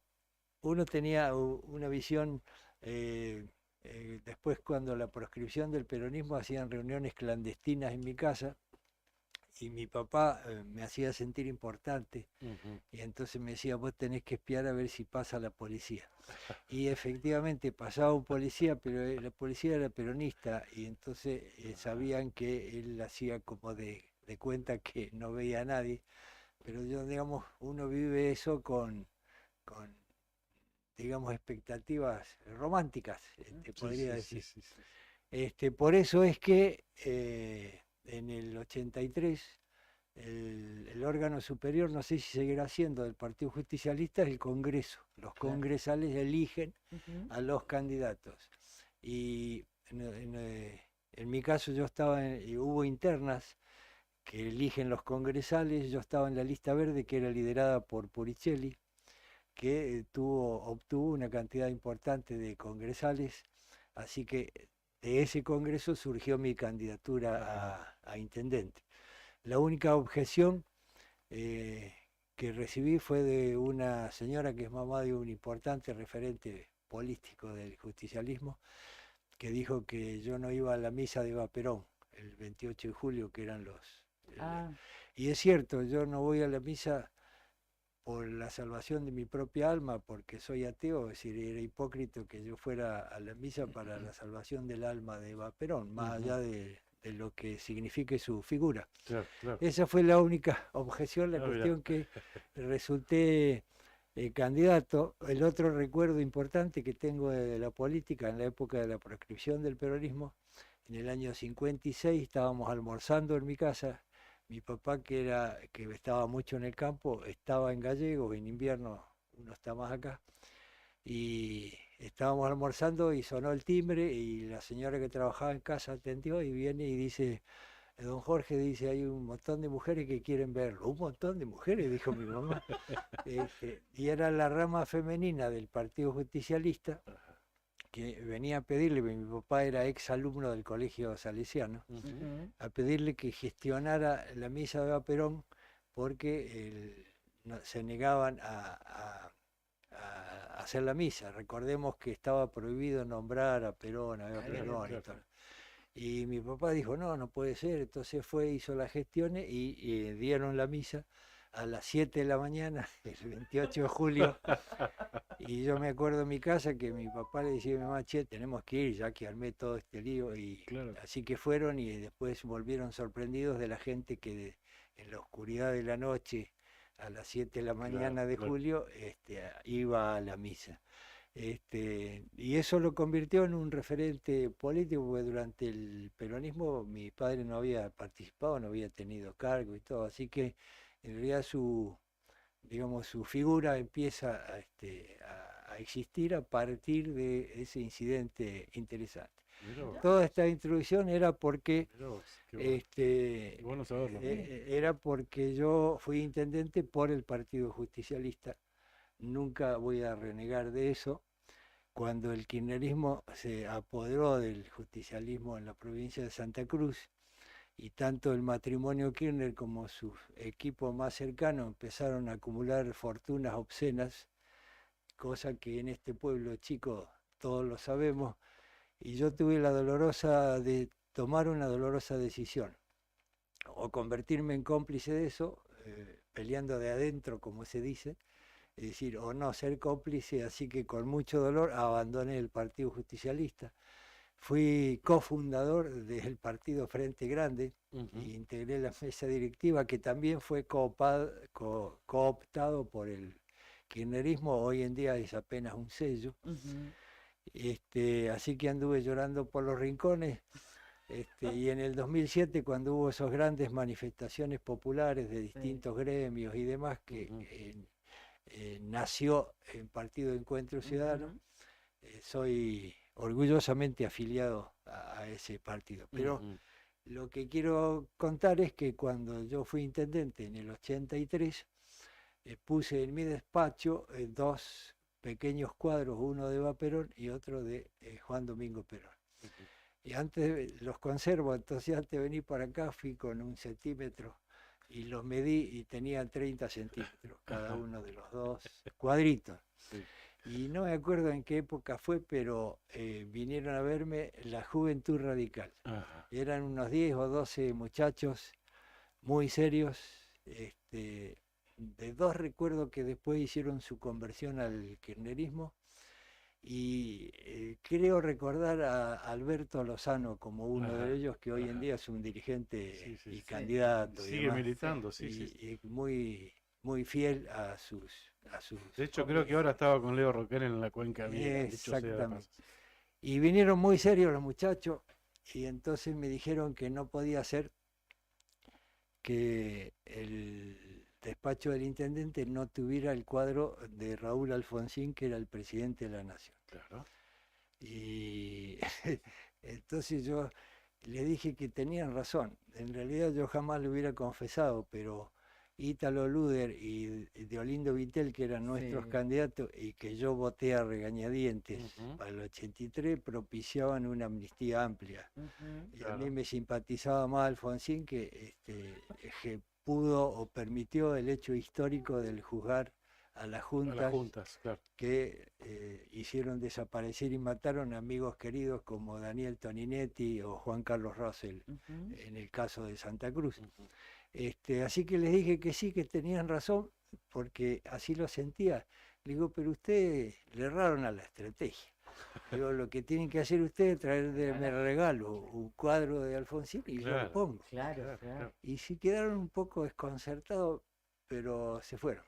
uno tenía una visión. Después, cuando la proscripción del peronismo, hacían reuniones clandestinas en mi casa, y mi papá me hacía sentir importante, y entonces me decía: vos tenés que espiar a ver si pasa la policía. Y efectivamente pasaba un policía, pero la policía era peronista, y entonces sabían que él hacía como de cuenta que no veía a nadie. Pero yo, digamos, uno vive eso con digamos, expectativas románticas, podría sí, decir. sí, sí, sí. Por eso es que en el 83 el órgano superior, no sé si seguirá siendo del Partido Justicialista, es el Congreso. Los congresales eligen a los candidatos. Y en mi caso yo estaba, y hubo internas que eligen los congresales, yo estaba en la lista verde que era liderada por Puricelli, que obtuvo una cantidad importante de congresales, así que de ese congreso surgió mi candidatura a intendente. La única objeción que recibí fue de una señora que es mamá de un importante referente político del justicialismo, que dijo que yo no iba a la misa de Eva Perón el 28 de julio, que eran y es cierto, yo no voy a la misa por la salvación de mi propia alma, porque soy ateo, es decir, era hipócrita que yo fuera a la misa para la salvación del alma de Eva Perón, más allá de lo que signifique su figura. Claro, claro. Esa fue la única objeción, la cuestión que resulté candidato. El otro recuerdo importante que tengo de la política en la época de la proscripción del peronismo, en el año 56 estábamos almorzando en mi casa. Mi papá, que estaba mucho en el campo, estaba en Gallegos, en invierno uno está más acá, y estábamos almorzando y sonó el timbre y la señora que trabajaba en casa atendió y viene y dice, don Jorge, dice, hay un montón de mujeres que quieren verlo. Un montón de mujeres, dijo mi mamá. Y era la rama femenina del Partido Justicialista, que venía a pedirle, mi papá era ex alumno del Colegio Salesiano, a pedirle que gestionara la misa de Eva Perón, porque se negaban a hacer la misa. Recordemos que estaba prohibido nombrar a Perón, a Eva Perón y todo. Y mi papá dijo, no puede ser. Entonces hizo las gestiones y dieron la misa a las 7 de la mañana, el 28 de julio. Y yo me acuerdo en mi casa que mi papá le decía a mi mamá, che, tenemos que ir, ya que armé todo este lío. Y así que fueron y después volvieron sorprendidos de la gente que en la oscuridad de la noche, a las 7 de la mañana de julio, iba a la misa. Y eso lo convirtió en un referente político, porque durante el peronismo mi padre no había participado, no había tenido cargo y todo, así que en realidad su figura empieza a existir a partir de ese incidente interesante. Toda esta introducción era porque bueno saberlo. era porque yo fui intendente por el Partido Justicialista. Nunca voy a renegar de eso. Cuando el kirchnerismo se apoderó del justicialismo en la provincia de Santa Cruz, y tanto el matrimonio Kirchner como su equipo más cercano empezaron a acumular fortunas obscenas, cosa que en este pueblo chico todos lo sabemos, y yo tuve de tomar una dolorosa decisión, o convertirme en cómplice de eso, peleando de adentro, como se dice, es decir, o no ser cómplice, así que con mucho dolor abandoné el Partido Justicialista. Fui cofundador del partido Frente Grande y integré la mesa directiva, que también fue cooptado por el kirchnerismo. Hoy en día es apenas un sello. Así que anduve llorando por los rincones. Y en el 2007, cuando hubo esas grandes manifestaciones populares de distintos gremios y demás, que nació el Partido Encuentro Ciudadano, soy orgullosamente afiliado a ese partido. Pero lo que quiero contar es que cuando yo fui intendente en el 83, puse en mi despacho dos pequeños cuadros, uno de Eva Perón y otro de Juan Domingo Perón. Y antes los conservo, entonces antes de venir para acá fui con un centímetro y los medí y tenían 30 centímetros cada uno de los dos cuadritos. Y no me acuerdo en qué época fue, pero vinieron a verme la Juventud Radical. Eran unos 10 o 12 muchachos muy serios. De dos recuerdo que después hicieron su conversión al kirchnerismo. Y creo recordar a Alberto Lozano como uno de ellos, que hoy en día es un dirigente y candidato. Sigue militando, y muy, muy fiel a sus a sus De hecho, creo que ahora estaba con Leo Roquel en la cuenca vieja. dicho sea de Exactamente. paso. Y vinieron muy serios los muchachos y entonces me dijeron que no podía ser que el despacho del intendente no tuviera el cuadro de Raúl Alfonsín, que era el presidente de la Nación. Claro. Y entonces yo le dije que tenían razón. En realidad yo jamás lo hubiera confesado, pero Ítalo Luder y Deolindo Vitel, que eran nuestros Sí. candidatos y que yo voté a regañadientes Ujú. para el 83, propiciaban una amnistía amplia. Ujú. Y a mí Claro. me simpatizaba más Alfonsín, que pudo o permitió el hecho histórico del juzgar a las A juntas las juntas, claro. que hicieron desaparecer y mataron amigos queridos como Daniel Toninetti o Juan Carlos Russell, Ujú. en el caso de Santa Cruz. Ujú. Así que les dije que sí, que tenían razón, porque así lo sentía. Le digo, pero ustedes le erraron a la estrategia. Digo, lo que tienen que hacer ustedes es traerme regalo, un cuadro de Alfonsín y yo Claro. lo pongo. Claro, Claro, claro. claro. Y sí quedaron un poco desconcertados, pero se fueron.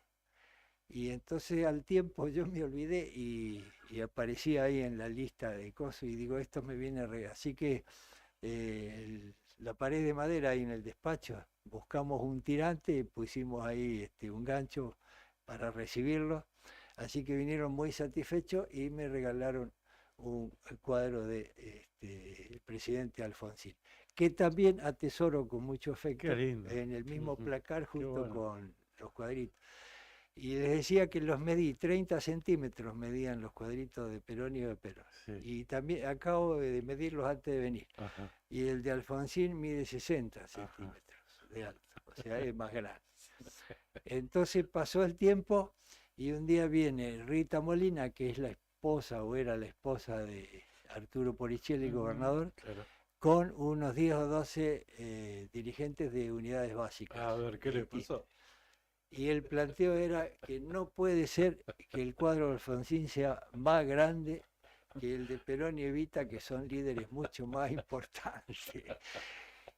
Y entonces al tiempo yo me olvidé y aparecí ahí en la lista de cosas y digo, esto me viene re. Así que la pared de madera ahí en el despacho, buscamos un tirante y pusimos ahí un gancho para recibirlo. Así que vinieron muy satisfechos y me regalaron un cuadro de el presidente Alfonsín, que también atesoro con mucho afecto Qué lindo. en el mismo Ujú. placar junto bueno. con los cuadritos. Y les decía que los medí, 30 centímetros medían los cuadritos de Perón y de Perón. Sí. Y también acabo de medirlos antes de venir. Ajá. Y el de Alfonsín mide 60 centímetros de alto, o sea, es más grande. Entonces pasó el tiempo y un día viene Rita Molina, que es la esposa o era la esposa de Arturo Porichelli, Ujú. gobernador, Claro. con unos 10 o 12 dirigentes de unidades básicas. A ver, ¿qué le Distintas. pasó? Y el planteo era que no puede ser que el cuadro de Alfonsín sea más grande que el de Perón y Evita, que son líderes mucho más importantes.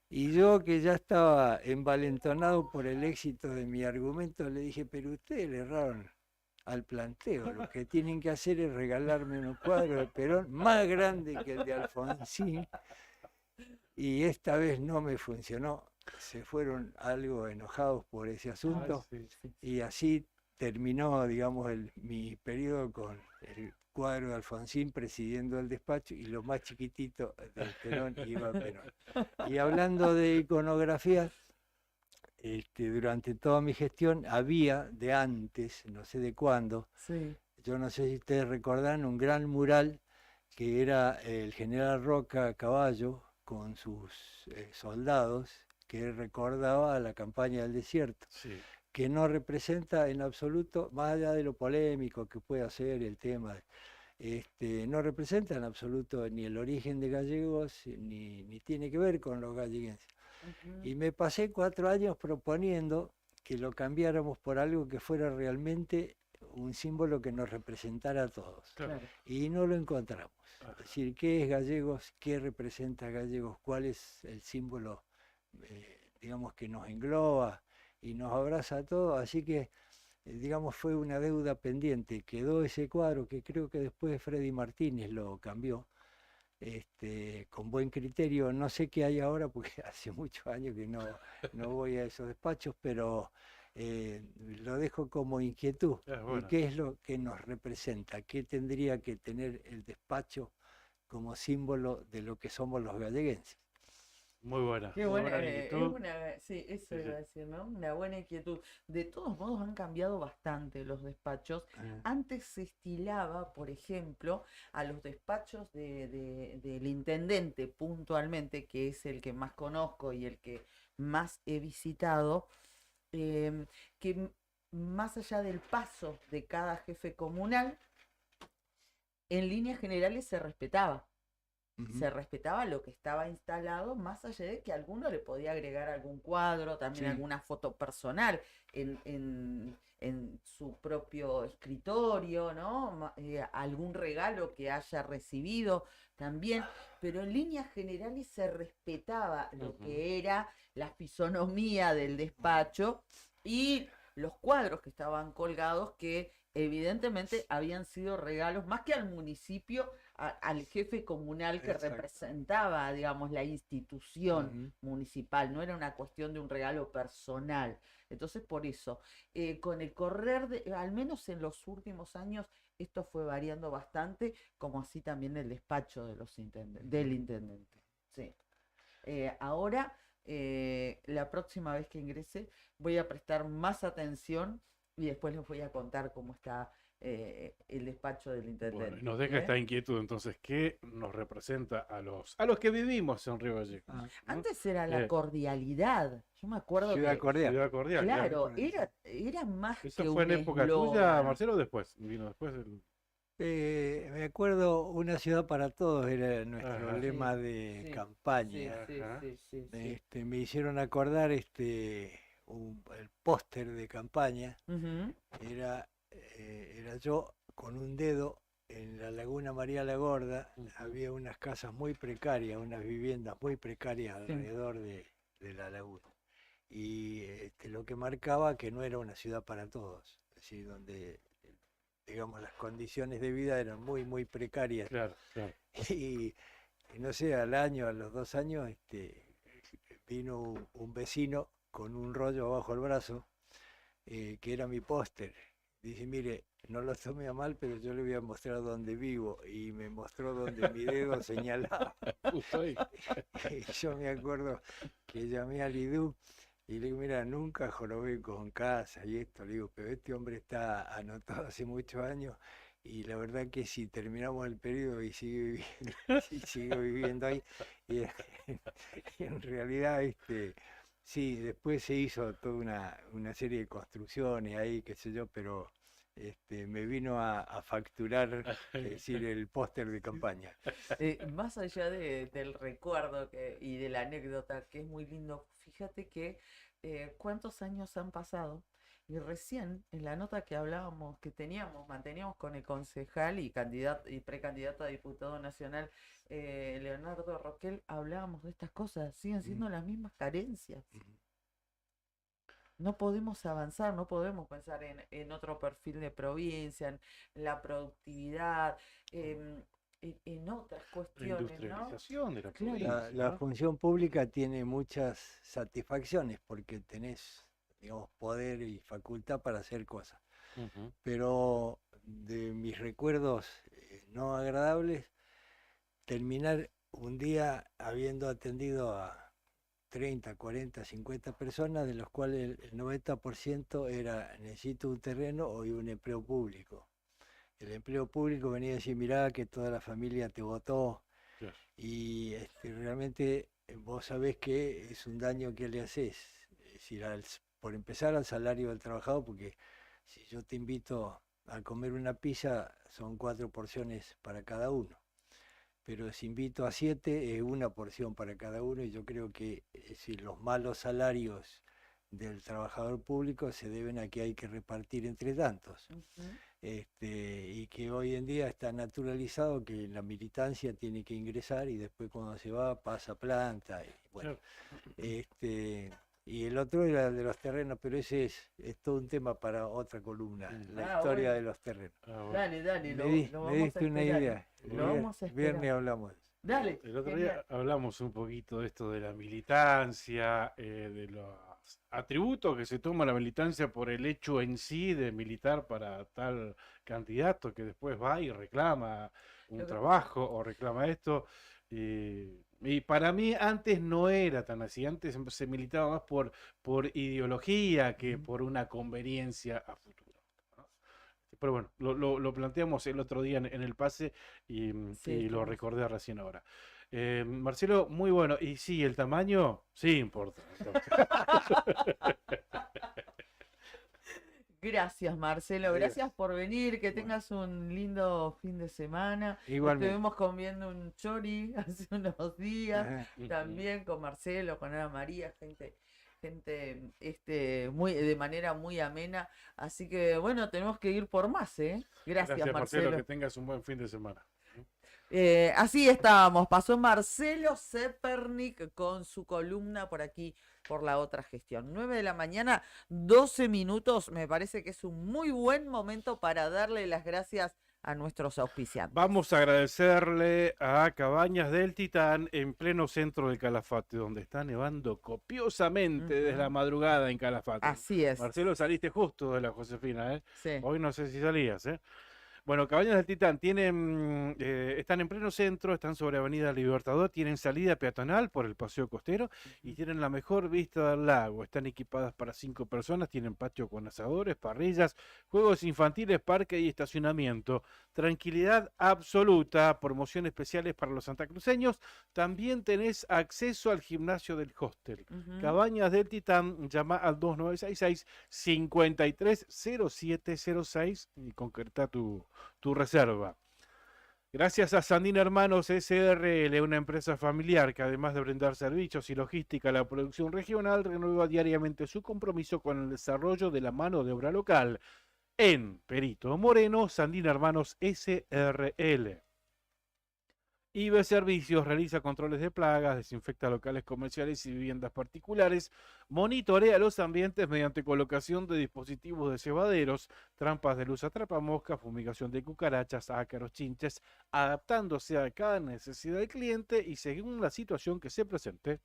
Y yo, que ya estaba envalentonado por el éxito de mi argumento, le dije, pero ustedes le erraron al planteo. Lo que tienen que hacer es regalarme un cuadro de Perón más grande que el de Alfonsín. Y esta vez no me funcionó. Se fueron algo enojados por ese asunto. sí. Y así terminó, digamos, mi periodo con el cuadro de Alfonsín presidiendo el despacho y lo más chiquitito de Perón iba a Perón. Y hablando de iconografía, durante toda mi gestión había de antes, no sé de cuándo, Sí. yo no sé si ustedes recordan, un gran mural que era el general Roca a caballo con sus soldados, que recordaba la campaña del desierto, Sí. que no representa en absoluto, más allá de lo polémico que pueda ser el tema, no representa en absoluto ni el origen de gallegos, ni tiene que ver con los galleguenses. Ujú. Y me pasé 4 años proponiendo que lo cambiáramos por algo que fuera realmente un símbolo que nos representara a todos. Claro. Claro. Y no lo encontramos. Ajá. Es decir, ¿qué es gallegos? ¿Qué representa gallegos? ¿Cuál es el símbolo, digamos, que nos engloba y nos abraza a todos? Así que, digamos, fue una deuda pendiente. Quedó ese cuadro que creo que después Freddy Martínez lo cambió, con buen criterio. No sé qué hay ahora porque hace muchos años que no voy a esos despachos, pero lo dejo como inquietud. Es ¿Y bueno. qué es lo que nos representa? ¿Qué tendría que tener el despacho como símbolo de lo que somos los galleguenses? Muy buena. Qué muy buena, buena es inquietud. una, sí, eso Sí, iba a sí. decir, ¿no? Una buena inquietud. De todos modos han cambiado bastante los despachos. Antes se estilaba, por ejemplo, a los despachos del intendente puntualmente, que es el que más conozco y el que más he visitado, que más allá del paso de cada jefe comunal, en líneas generales se respetaba. Se respetaba lo que estaba instalado, más allá de que alguno le podía agregar algún cuadro, también Sí. alguna foto personal en su propio escritorio, ¿no? Algún regalo que haya recibido también, pero en líneas generales se respetaba lo Ujú. que era la fisonomía del despacho y los cuadros que estaban colgados que evidentemente habían sido regalos más que al municipio, al jefe comunal que Exacto. representaba, digamos, la institución municipal, no era una cuestión de un regalo personal. Entonces, por eso, con el correr, al menos en los últimos años, esto fue variando bastante, como así también el despacho de los del intendente. Sí. Ahora, la próxima vez que ingrese, voy a prestar más atención y después les voy a contar cómo está el despacho del intendente. Bueno, y nos deja esta inquietud entonces, ¿qué nos representa a los que vivimos en Río Gallegos? ¿no? Antes era la cordialidad. Yo me acuerdo Ciudad que, cordial. Ciudad cordial. claro, era más ¿Eso que fue un en época tuya, eslogan. Marcelo, o después? Vino después el... Me acuerdo, una ciudad para todos era nuestro Ajá. lema Sí, de sí, campaña. Sí, Ajá. sí. Me hicieron acordar el póster de campaña. Ujú. Era yo con un dedo en la Laguna María la Gorda. Había unas casas muy precarias, unas viviendas muy precarias Sí. alrededor de la laguna. Y lo que marcaba que no era una ciudad para todos, es decir, donde, digamos, las condiciones de vida eran muy, muy precarias. Claro, claro. Y no sé, al año, a los 2 años, vino un vecino con un rollo bajo el brazo, que era mi póster. Dice, mire, no lo tome a mal, pero yo le voy a mostrar dónde vivo. Y me mostró donde mi dedo señalaba. Justo ahí. Y yo me acuerdo que llamé a Lidú y le digo, mira, nunca jorobé con casa y esto. Le digo, pero este hombre está anotado hace muchos años. Y la verdad que si terminamos el periodo y sigue viviendo ahí, y en realidad, sí, después se hizo toda una serie de construcciones ahí, qué sé yo, pero me vino a facturar, es decir, el póster de campaña. Más allá del recuerdo y de la anécdota, que es muy lindo, fíjate que cuántos años han pasado y recién en la nota que hablábamos, que manteníamos con el concejal y precandidato a diputado nacional, Leonardo Roquel, hablábamos de estas cosas, siguen siendo las mismas carencias. No podemos avanzar, no podemos pensar en otro perfil de provincia, en la productividad, en otras La cuestiones, ¿no? industrialización de la Claro. provincia, La ¿no? función pública tiene muchas satisfacciones porque tenés, digamos, poder y facultad para hacer cosas. Ujú. Pero de mis recuerdos no agradables, terminar un día habiendo atendido a 30, 40, 50 personas, de los cuales el 90% era necesito un terreno o un empleo público. El empleo público venía a decir, mirá que toda la familia te votó, Claro. y realmente vos sabés que es un daño que le haces. Es decir, por empezar al salario del trabajador, porque si yo te invito a comer una pizza, son 4 porciones para cada uno. Pero si invito a 7, es una porción para cada uno, y yo creo que si los malos salarios del trabajador público se deben a que hay que repartir entre tantos. Ujú. Y que hoy en día está naturalizado que la militancia tiene que ingresar y después cuando se va pasa planta. Y, bueno, y el otro era el de los terrenos, pero ese es todo un tema para otra columna, la historia bueno. de los terrenos. Bueno. Dale, Me lo vamos a diste una esperar. idea. Lo vamos a esperar. Viernes hablamos. Dale. El otro genial. día hablamos un poquito de esto de la militancia, de los atributos que se toma la militancia por el hecho en sí de militar para tal candidato que después va y reclama un Lo que- trabajo o reclama esto. Y para mí antes no era tan así, antes se militaba más por ideología que por una conveniencia a futuro, ¿no? Pero bueno, lo planteamos el otro día en el pase y Sí, lo estamos- recordé recién ahora. Marcelo, muy bueno. Y sí, el tamaño, sí importa. Gracias, Marcelo. Adiós. Gracias por venir. Que Bueno. tengas un lindo fin de semana. Igualmente. Estuvimos comiendo un chori hace unos días. Ajá. También con Marcelo, con Ana María, gente muy de manera muy amena. Así que bueno, tenemos que ir por más, ¿eh? Gracias, Gracias, Marcelo, Marcelo. que tengas un buen fin de semana. Así estábamos. Pasó Marcelo Zepernik con su columna por aquí, por la otra gestión. 9 de la mañana, 12 minutos. Me parece que es un muy buen momento para darle las gracias a nuestros auspiciantes. Vamos a agradecerle a Cabañas del Titán en pleno centro de Calafate, donde está nevando copiosamente desde la madrugada en Calafate. Así es. Marcelo, saliste justo de la Josefina, ¿eh? Sí. Hoy no sé si salías, ¿eh? Bueno, Cabañas del Titán tienen, están en pleno centro, están sobre Avenida Libertador, tienen salida peatonal por el paseo costero y tienen la mejor vista del lago. Están equipadas para 5 personas, tienen patio con asadores, parrillas, juegos infantiles, parque y estacionamiento. Tranquilidad absoluta, promociones especiales para los santacruceños. También tenés acceso al gimnasio del hostel. Cabañas del Titán, llama al 2966-530706 y concreta tu reserva. Gracias a Sandín Hermanos SRL, una empresa familiar que además de brindar servicios y logística a la producción regional, renueva diariamente su compromiso con el desarrollo de la mano de obra local. En Perito Moreno, Sandín Hermanos SRL. IBE Servicios realiza controles de plagas, desinfecta locales comerciales y viviendas particulares, monitorea los ambientes mediante colocación de dispositivos de cebaderos, trampas de luz atrapamoscas, fumigación de cucarachas, ácaros, chinches, adaptándose a cada necesidad del cliente y según la situación que se presente.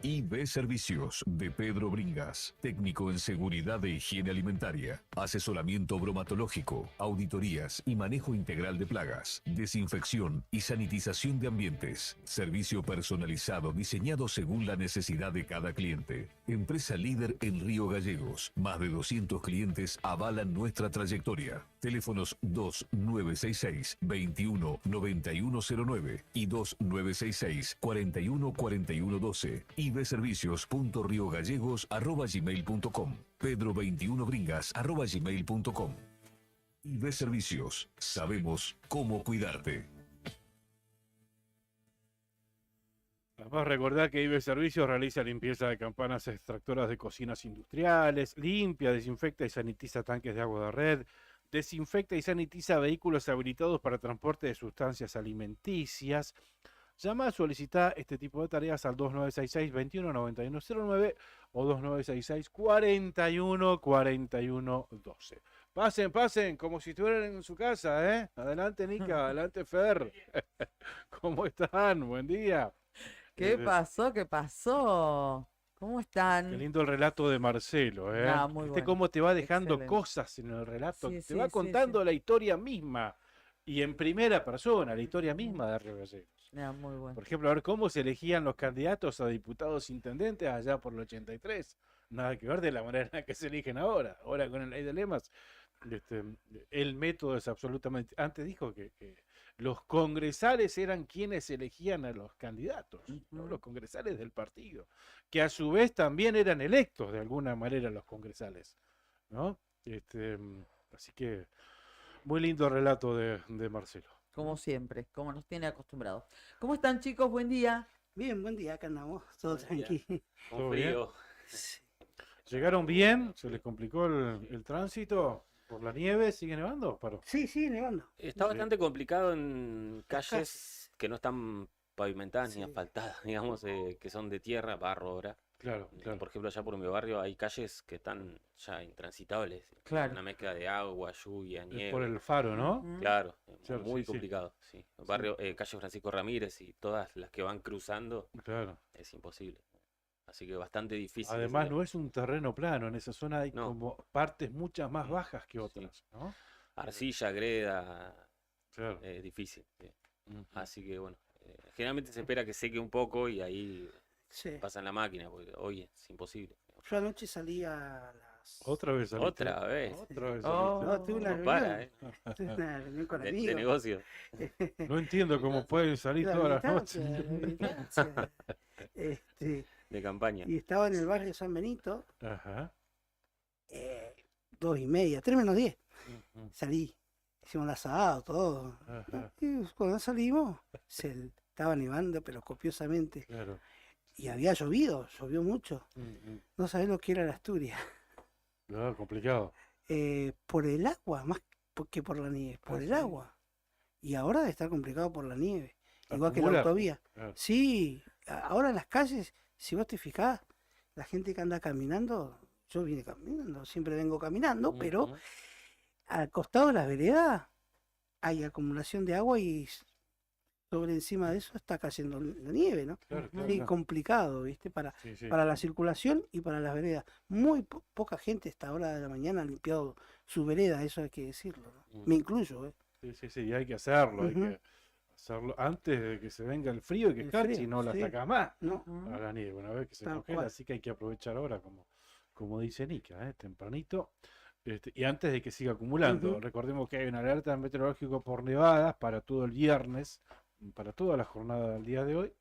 IB Servicios de Pedro Bringas, técnico en seguridad e higiene alimentaria, asesoramiento bromatológico, auditorías y manejo integral de plagas, desinfección y sanitización de ambientes, servicio personalizado diseñado según la necesidad de cada cliente. Empresa líder en Río Gallegos, más de 200 clientes avalan nuestra trayectoria. Teléfonos 2966-219109 y 2966-414112. ibservicios.riogallegos@gmail.com. pedro21bringas@gmail.com. IB Servicios. Sabemos cómo cuidarte. Además, recordar que IBE Servicios realiza limpieza de campanas extractoras de cocinas industriales, limpia, desinfecta y sanitiza tanques de agua de red, desinfecta y sanitiza vehículos habilitados para transporte de sustancias alimenticias. Llama a solicitar este tipo de tareas al 2966-219109 o 2966-414112. Pasen, pasen, como si estuvieran en su casa, ¿eh? Adelante, Nica, adelante, Fer. ¿Cómo están? Buen día. ¿Qué pasó? ¿Qué pasó? ¿Cómo están? Qué lindo el relato de Marcelo, ¿eh? Ah, muy ¿Viste bueno. cómo te va dejando Excelente. cosas en el relato? Sí, Te sí, va sí, contando sí. la historia misma y en primera persona, la historia misma de Río Gallegos. Ah, muy bueno. Por ejemplo, a ver cómo se elegían los candidatos a diputados intendentes allá por el 83. Nada que ver de la manera en la que se eligen ahora. Ahora con el ley de lemas, el método es absolutamente... Antes dijo que los congresales eran quienes elegían a los candidatos, ¿no? Los congresales del partido, que a su vez también eran electos de alguna manera los congresales, ¿no? Así que muy lindo relato de Marcelo. Como siempre, como nos tiene acostumbrados. ¿Cómo están, chicos? Buen día. Bien, buen día, acá andamos, todo tranquilo. ¿Todo bien? ¿Llegaron bien? ¿Se les complicó el tránsito? ¿Por la nieve? ¿Sigue nevando? ¿Paró? Sí, sí, nevando. Está bastante complicado en calles que no están pavimentadas ni asfaltadas, digamos, que son de tierra, barro ahora. Claro, claro. Por ejemplo, allá por mi barrio hay calles que están ya intransitables. Claro. Una mezcla de agua, lluvia, nieve. Por el faro, ¿no? Claro, Claro, muy sí, sí. complicado, sí. Barrio, calle Francisco Ramírez y todas las que van cruzando, Claro. es imposible. Así que bastante difícil. Además, no es un terreno plano, en esa zona hay No. como partes muchas más bajas que otras, ¿no? Arcilla, greda, Claro. difícil. Sí. Ujú. Así que bueno, generalmente se espera que seque un poco y ahí Sí. pasan la máquina, porque hoy es imposible. Yo anoche salí a las... Otra vez saliste. Otra vez. Otra vez Oh. No, tuve una No reunión. para, Tuve una reunión con de amigos. negocio. saliste. No entiendo cómo pueden salir La todas las militancia, noches. la militancia. De campaña. Y estaba en el barrio San Benito, Ajá. 2:30, 3 menos 10. Ujú. Salí, hicimos el asado, todo. Ajá. Y cuando salimos, estaba nevando, pero copiosamente. Claro. Y había llovido, llovió mucho. Ujú. No sabés lo que era la Asturias. Claro, complicado. Por el agua, más que por la nieve, por Ah, el sí. agua. Y ahora debe estar complicado por la nieve, igual que la Acumula. autovía. Claro. Sí, ahora en las calles, si vos te fijás, la gente que anda caminando, yo vine caminando, siempre vengo caminando, pero Ujú. al costado de las veredas hay acumulación de agua y sobre encima de eso está cayendo la nieve, ¿no? Claro, claro, Sí, claro. complicado, ¿viste? Para Sí, sí. la circulación y para las veredas. Muy poca gente a esta hora de la mañana ha limpiado su vereda, eso hay que decirlo, ¿no? Me incluyo, ¿eh? Sí, sí, sí, y hay que hacerlo, hay Ujú. que hacerlo antes de que se venga el frío y que El casi frío, no la sí. sacás más No, a la nieve, una vez que se Tal congela, cual. así que hay que aprovechar ahora, como dice Nica, tempranito, y antes de que siga acumulando. Ujú. Recordemos que hay una alerta meteorológica por nevadas para todo el viernes, para toda la jornada del día de hoy,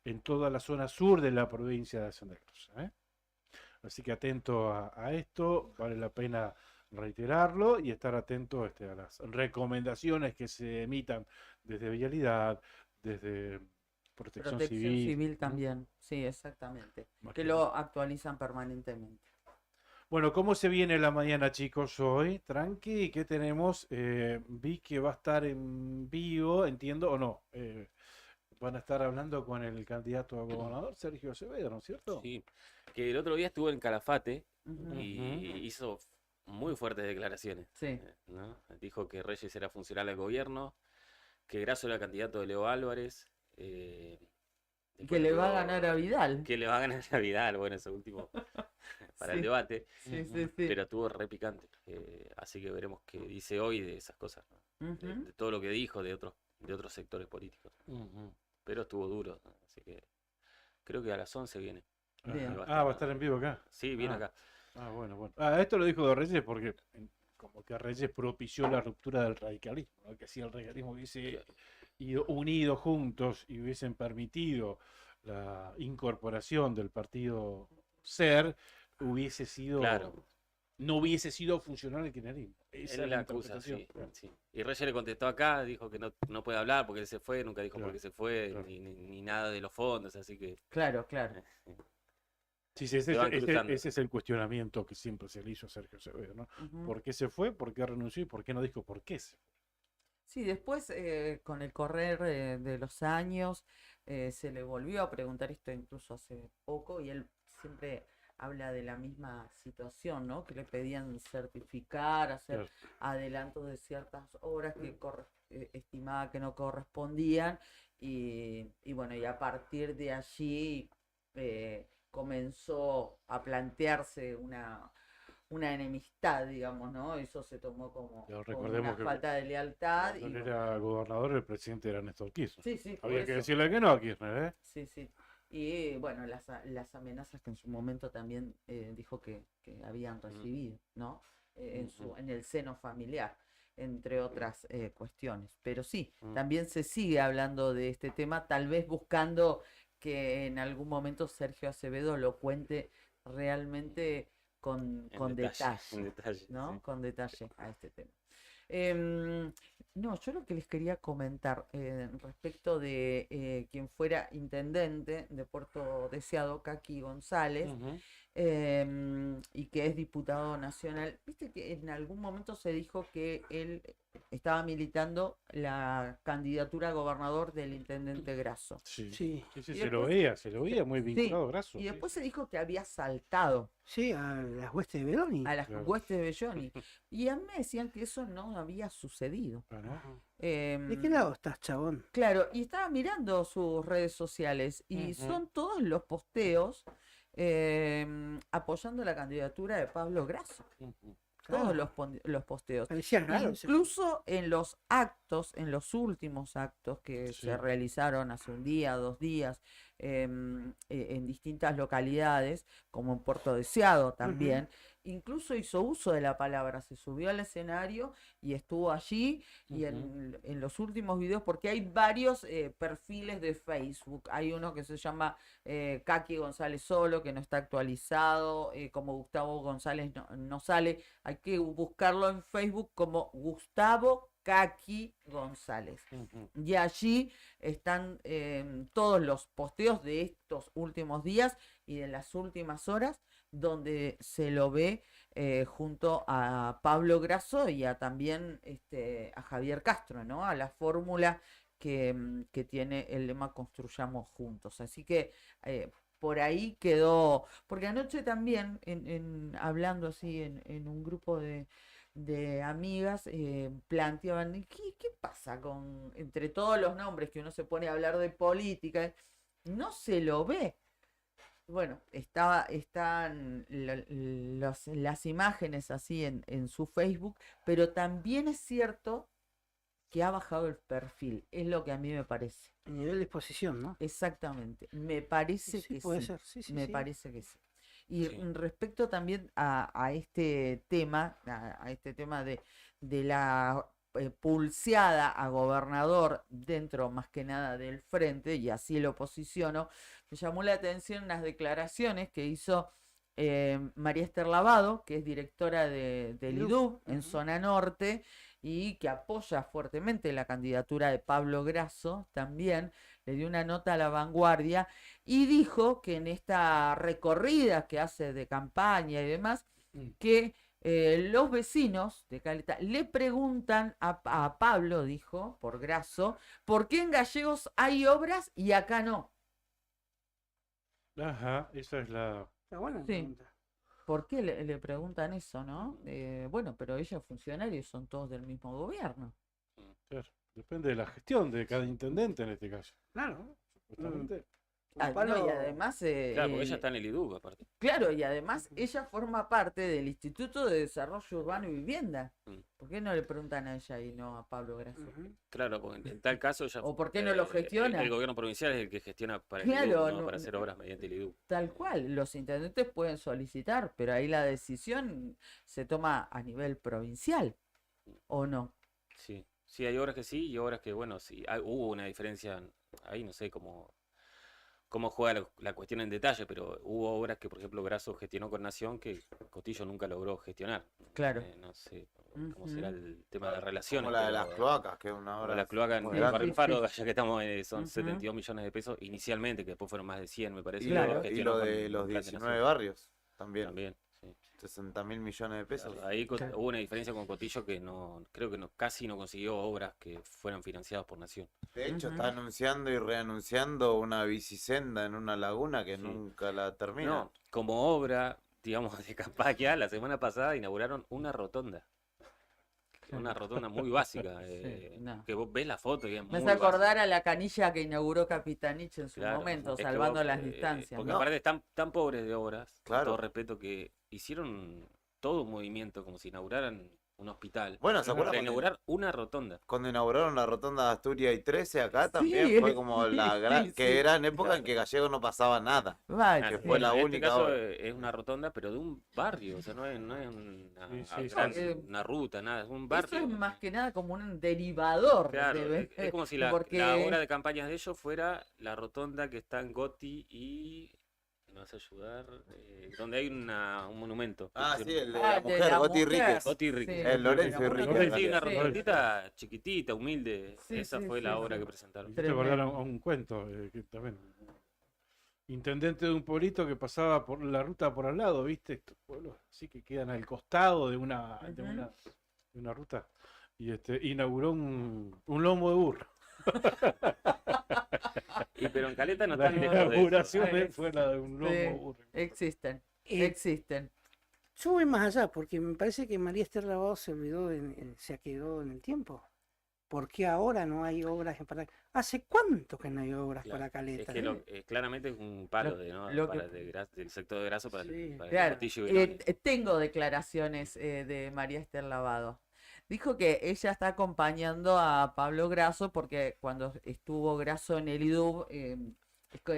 en toda la zona sur de la provincia de Santa Cruz. Así que atento a esto, vale la pena reiterarlo y estar atento a las recomendaciones que se emitan desde Vialidad, desde Protección Protección Civil. Civil también, sí, exactamente. Más Que que lo actualizan permanentemente. Bueno, ¿cómo se viene la mañana, chicos, hoy? Tranqui, ¿qué tenemos? Vi que va a estar en vivo, entiendo, o no. Van a estar hablando con el candidato a gobernador, Sergio Acevedo, ¿no es cierto? Sí, que el otro día estuvo en Calafate Ujú. y hizo muy fuertes declaraciones. Sí. ¿No? Dijo que Reyes era funcional al gobierno, que Grasso era candidato de Leo Álvarez. Que después le va a estuvo- ganar a Vidal. Que le va a ganar a Vidal, bueno, eso último para el Sí, debate. sí, sí, sí. Pero estuvo re picante. Así que veremos qué dice hoy de esas cosas, ¿no? De todo lo que dijo de otros sectores políticos. Pero estuvo duro, ¿no? Así que creo que a las 11 viene. Bien. Va a estar en vivo acá. Sí, viene Ah. acá. Bueno, bueno. Esto lo dijo de Reyes porque como que Reyes propició la ruptura del radicalismo, ¿no? Que si el radicalismo hubiese ido unido juntos y hubiesen permitido la incorporación del partido SER, hubiese sido, Claro. no hubiese sido funcional el kirchnerismo. Esa Él es la la acusa, interpretación. sí. Y Reyes le contestó acá, dijo que no puede hablar porque él se fue, nunca dijo por Claro, qué se fue, claro. ni nada de los fondos, así que Claro, claro. Sí, sí, Se van cruzando. ese es el cuestionamiento que siempre se le hizo a Sergio Acevedo, ¿no? Ujú. ¿Por qué se fue? ¿Por qué renunció? ¿Y por qué no dijo por qué se fue? Sí, después con el correr de los años se le volvió a preguntar esto incluso hace poco y él siempre habla de la misma situación, ¿no? Que le pedían certificar, hacer Claro. adelantos de ciertas horas que estimaba que no correspondían y bueno, y a partir de allí comenzó a plantearse una enemistad, digamos, ¿no? Eso se tomó como, Pero como recordemos una que falta de lealtad. Cuando Y él era gobernador, el presidente era Néstor Kirchner. Sí, sí, por Había que eso. decirle que no a Kirchner, ¿eh? Sí, sí. Y bueno, las amenazas que en su momento también dijo que habían recibido, ¿no? En el seno familiar, entre otras cuestiones. Pero sí, también se sigue hablando de este tema, tal vez buscando que en algún momento Sergio Acevedo lo cuente realmente con detalle, en detalle, ¿no? sí. Con detalle a este tema. No, yo lo que les quería comentar respecto de quien fuera intendente de Puerto Deseado, Kaki González, y que es diputado nacional. Viste que en algún momento se dijo que él estaba militando la candidatura a gobernador del intendente Grasso. Sí, Sí. sí, sí, Y se lo después- veía muy Sí, vinculado, Grasso. y sí. después se dijo que había saltado Sí, a las huestes de Beloni. a las Claro. huestes de Belloni. Y a mí me decían que eso no había sucedido. Ah, ¿no? ¿De qué lado estás, chabón? Claro, y estaba mirando sus redes sociales y son todos los posteos apoyando la candidatura de Pablo Grasso. Todos los posteos. Parecía raro. Incluso en los actos, en los últimos actos que Sí. se realizaron hace un día, 2 días, en distintas localidades, como en Puerto Deseado también, incluso hizo uso de la palabra, se subió al escenario y estuvo allí, y en los últimos videos, porque hay varios perfiles de Facebook, hay uno que se llama Kaki González Solo, que no está actualizado, como Gustavo González no sale, hay que buscarlo en Facebook como Gustavo Kaki González. Y allí están todos los posteos de estos últimos días y de las últimas horas donde se lo ve junto a Pablo Grasso y también a Javier Castro, ¿no? A la fórmula que tiene el lema Construyamos Juntos. Así que por ahí quedó, porque anoche también, hablando así en un grupo de amigas, planteaban, ¿qué pasa entre todos los nombres que uno se pone a hablar de política? No se lo ve. Bueno, están las imágenes así en su Facebook, pero también es cierto que ha bajado el perfil, es lo que a mí me parece. El nivel de exposición, ¿no? Exactamente, me parece Sí, que puede sí. ser, sí, Me sí. parece que sí. Y Sí. respecto también a este tema, de la pulseada a gobernador dentro más que nada del frente, y así lo posiciono, me llamó la atención las declaraciones que hizo María Esther Lavado, que es directora del IDUB en zona norte y que apoya fuertemente la candidatura de Pablo Grasso, también le dio una nota a La Vanguardia y dijo que en esta recorrida que hace de campaña y demás, que los vecinos de Caleta le preguntan a Pablo, dijo, por Grasso, ¿por qué en Gallegos hay obras y acá no? Ajá, esa es la... Está buena la Sí. pregunta. ¿Por qué le preguntan eso, no? Bueno, pero ellos funcionarios son todos del mismo gobierno. Claro, depende de la gestión de cada intendente en este caso. Claro. Supuestamente. No, y además... Claro, porque ella está en el IDUB, aparte. Claro, y además ella forma parte del Instituto de Desarrollo Urbano y Vivienda. ¿Por qué no le preguntan a ella y no a Pablo Grasso? Claro, porque en tal caso ella... ¿O por qué no lo gestiona? El gobierno provincial es el que gestiona para el Claro, IDUB, ¿no? no- Para hacer obras mediante el IDUB. Tal cual, los intendentes pueden solicitar, pero ahí la decisión se toma a nivel provincial, ¿o no? Sí, sí, hay obras que sí y obras que, bueno, sí, hubo una diferencia ahí, no sé cómo juega la cuestión en detalle, pero hubo obras que, por ejemplo, Grasso gestionó con Nación que Cotillo nunca logró gestionar. Claro. No sé cómo será el tema de relaciones. Como la de las pero- cloacas, que es una como obra la cloaca en muy el grande. barrio El Faro, ya que estamos, son Ujú. 72 millones de pesos inicialmente, que después fueron más de 100, me parece. Y, Claro. lo y gestionó lo con de los Plan de 19 Nación. barrios también. También, sí. 60.000 millones de pesos. Claro, ahí Claro. hubo una diferencia con Cotillo que creo que casi no consiguió obras que fueran financiadas por Nación. De hecho, Ujú. está anunciando y reanunciando una bicisenda en una laguna que Sí. nunca la termina. No, como obra, digamos, de campaña, la semana pasada inauguraron una rotonda. Una rotonda muy básica. no. Que vos ves la foto y es Me muy hace básica. acordar a la canilla que inauguró Capitanich en su Claro, momento, es que salvando vos, las distancias. Porque ¿no? aparte están tan pobres de obras, con Claro. todo respeto, que hicieron todo un movimiento como si inauguraran un hospital. Bueno, ¿se acuerdan Para cuando, inaugurar una rotonda. cuando inauguraron la rotonda de Asturias y 13 acá también? Sí, Fue como la gran... sí, que sí. era en época en que Gallego no pasaba nada. Vale, que sí. fue la en este única caso obra. es una rotonda, pero de un barrio, o sea, no es una, Sí, sí, sí. una ruta, nada, es un Eso barrio. es más que nada como un derivador. Claro, es como si la porque obra de campañas de ellos fuera la rotonda que está en Gotti y... ¿Me vas a ayudar? Donde hay un monumento. Ah, sí, el de Ah, la de mujer, la Gotti mujer. Ríquez. Gotti y Ríquez. Sí, El Lorenzo y la Ríquez. mujer. Sí, una Sí. rotondita chiquitita, humilde. Sí, Esa sí, fue sí, la sí. obra que presentaron. Me hiciste acordar a Tremendo. un cuento que también. Intendente de un pueblito que pasaba por la ruta por al lado, ¿viste? Estos pueblos así que quedan al costado de una ruta. Y inauguró un lomo de burro. Pero en Caleta no La están lejos de eso. inauguración fue la de un lomo de Sí, burro. existen, Eh, existen. Yo voy más allá, porque me parece que María Esther Lavado se olvidó, se quedó en el tiempo. ¿Por qué ahora no hay obras para... ¿Hace cuánto que no hay obras Claro, para Es Caleta? que claramente es un palo Lo que- del sector de Grasso para, Sí. para el Claro, Castillo y Benoni. tengo declaraciones de María Esther Lavado. Dijo que ella está acompañando a Pablo Grasso porque cuando estuvo Grasso en el IDUB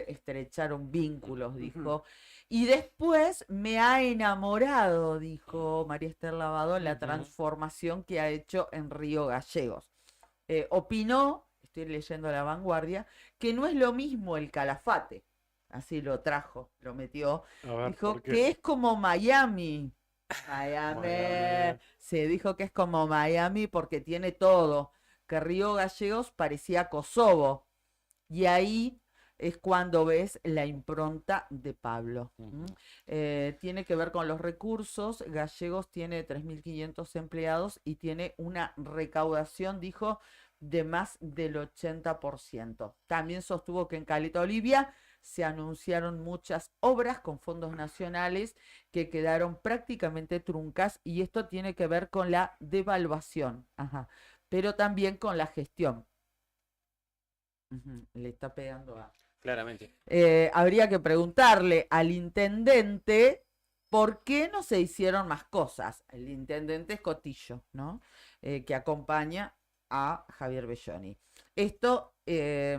estrecharon vínculos, dijo. Y después me ha enamorado, dijo María Esther Lavado, la transformación que ha hecho en Río Gallegos. Opinó, estoy leyendo La Vanguardia, que no es lo mismo el Calafate. Así lo trajo, lo metió. A ver, Dijo ¿por qué? que es como Miami. Miami. Miami. Se dijo que es como Miami porque tiene todo. Que Río Gallegos parecía Kosovo. Y ahí es cuando ves la impronta de Pablo. Tiene que ver con los recursos. Gallegos tiene 3.500 empleados y tiene una recaudación, dijo, de más del 80%. También sostuvo que en Caleta Olivia se anunciaron muchas obras con fondos nacionales que quedaron prácticamente truncas, y esto tiene que ver con la devaluación, pero también con la gestión. Le está pegando a... Claramente. Habría que preguntarle al intendente por qué no se hicieron más cosas. El intendente es Cotillo, ¿no? Que acompaña a Javier Belloni. Esto es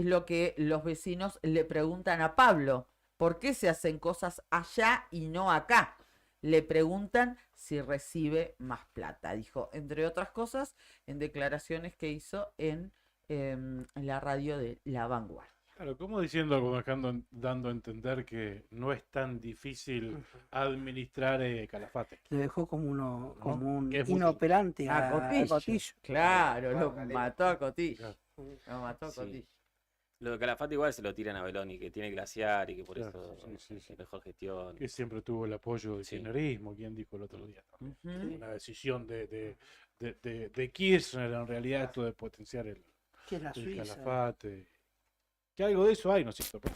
lo que los vecinos le preguntan a Pablo. ¿Por qué se hacen cosas allá y no acá? Le preguntan si recibe más plata. Dijo, entre otras cosas, en declaraciones que hizo en la radio de La Vanguardia. Claro, como diciendo, como dando a entender que no es tan difícil administrar Calafate. Le dejó como un Que es muy- inoperante a Cotillo. Cotillo. Claro, lo mató a Cotillo. Lo mató a Sí. Cotillo. Lo de Calafate igual se lo tiran a Beloni, que tiene glaciar y que por Claro, eso sí. es mejor gestión. Que siempre tuvo el apoyo del Sí. kirchnerismo, quien dijo el otro día también. Ujú. Una decisión de Kirchner, en realidad, esto de potenciar el Que es la Suiza. Calafate. Que algo de eso hay, ¿no es cierto?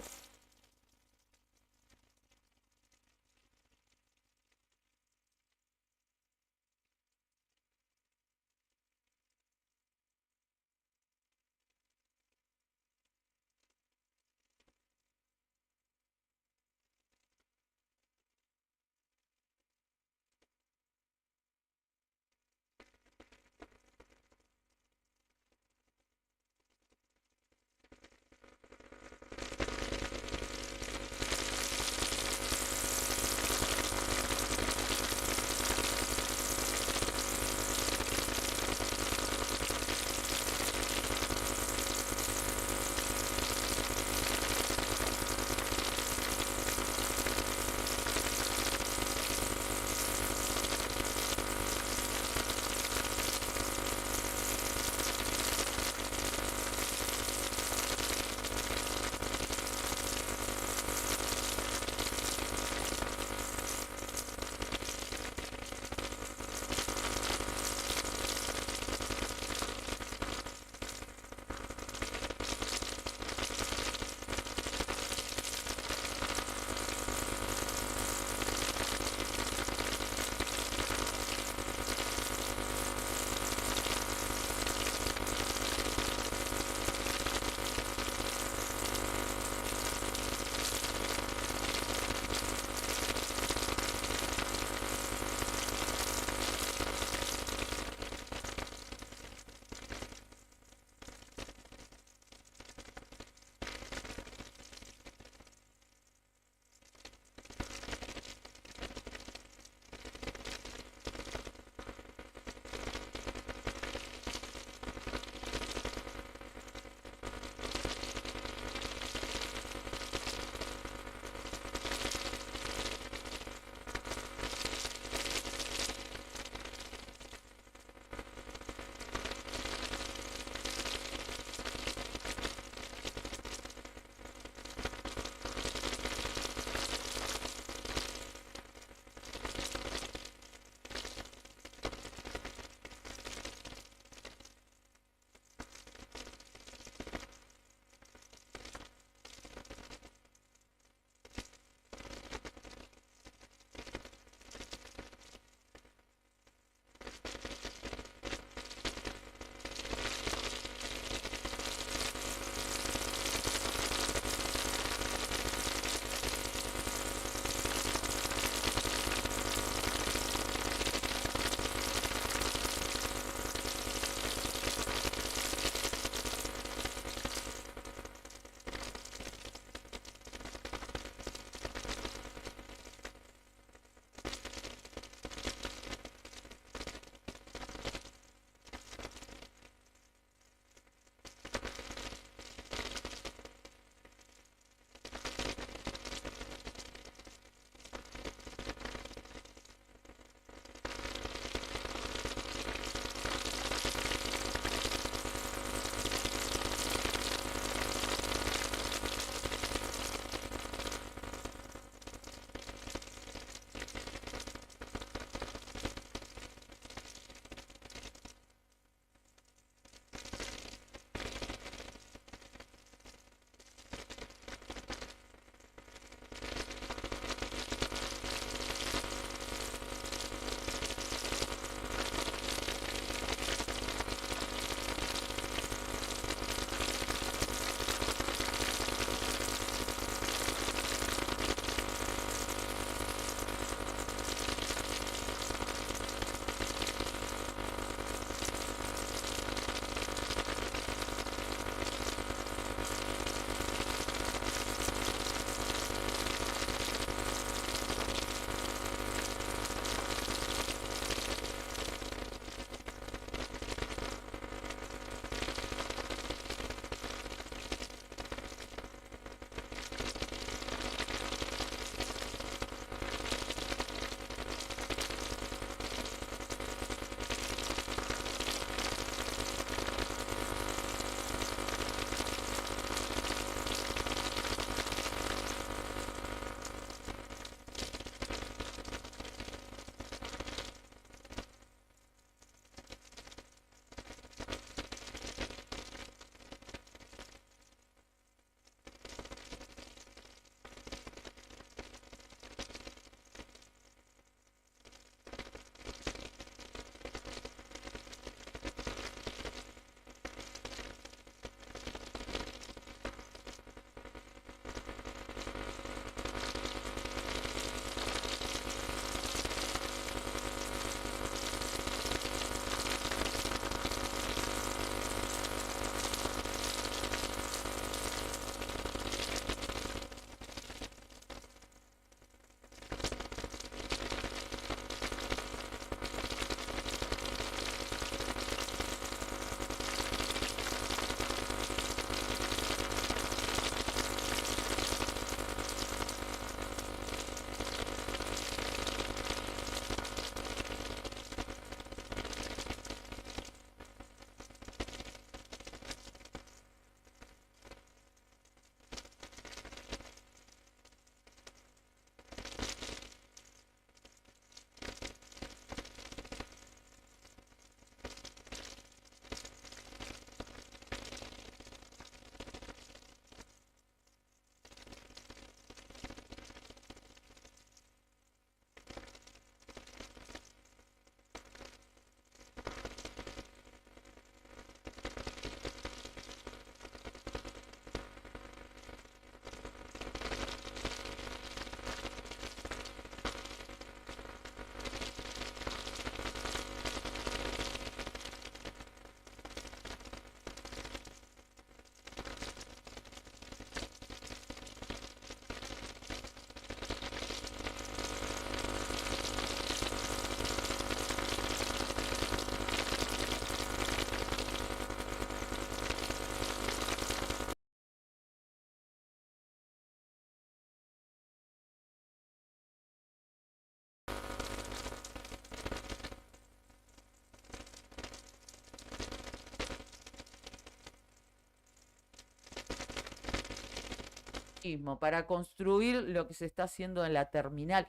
mismo, para construir lo que se está haciendo en la terminal.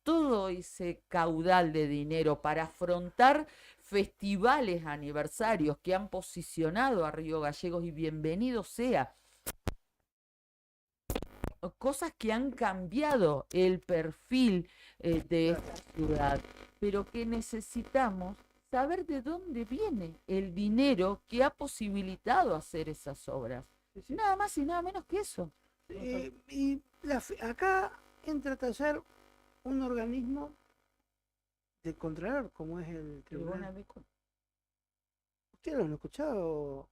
Todo ese caudal de dinero para afrontar festivales, aniversarios que han posicionado a Río Gallegos, y bienvenido sea. Cosas que han cambiado el perfil de esta ciudad, pero que necesitamos saber de dónde viene el dinero que ha posibilitado hacer esas obras. Nada más y nada menos que eso. Acá entra a tallar un organismo de contralor, como es el Tribunal de Cuentas. ¿Ustedes lo han escuchado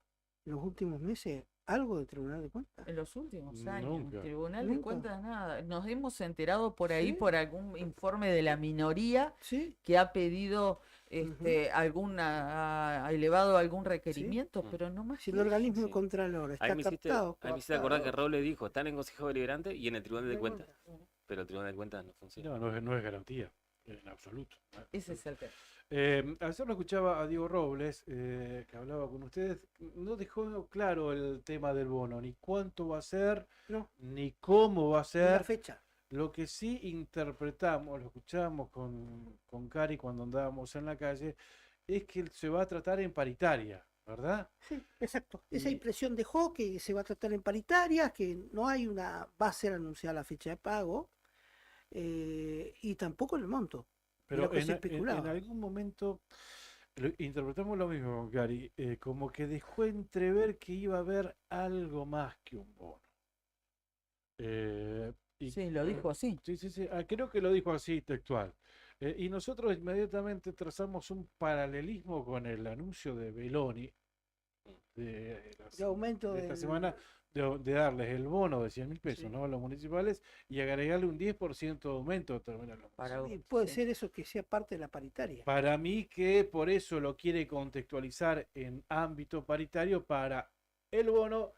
en los últimos meses? ¿Algo del Tribunal de Cuentas? En los últimos años, Nunca. Tribunal de Nunca. Cuentas nada. Nos hemos enterado por ahí ¿Sí? por algún informe de la minoría ¿Sí? que ha pedido ha elevado algún requerimiento, Sí. pero no más. Si que el eso. organismo de Contralor está Ahí me hiciste captado, acordar que Robles dijo, están en Consejo Deliberante y en el Tribunal de Cuentas. Pero el Tribunal de Cuentas no funciona. No es garantía, en absoluto. Ese es el tema. Ayer lo escuchaba a Diego Robles, que hablaba con ustedes. No dejó claro el tema del bono, ni cuánto va a ser, No. ni cómo va a la ser. fecha. Lo que sí interpretamos, lo escuchamos con Cari cuando andábamos en la calle, es que se va a tratar en paritaria, ¿verdad? Sí, exacto. Esa Y- impresión dejó que se va a tratar en paritarias, que no hay va a ser anunciada la fecha de pago, y tampoco el monto. Pero lo que se en especulaba. algún momento interpretamos lo mismo con Cari, como que dejó entrever que iba a haber algo más que un bono. Sí, lo dijo así. Sí, creo que lo dijo así textual. Y nosotros inmediatamente trazamos un paralelismo con el anuncio de Beloni de aumento de esta del- semana de darles el bono de 100.000 pesos, ¿no? A los municipales, y agregarle un 10% de aumento también a los Y puede ser eso que sea parte de la paritaria. Para mí que por eso lo quiere contextualizar en ámbito paritario para el bono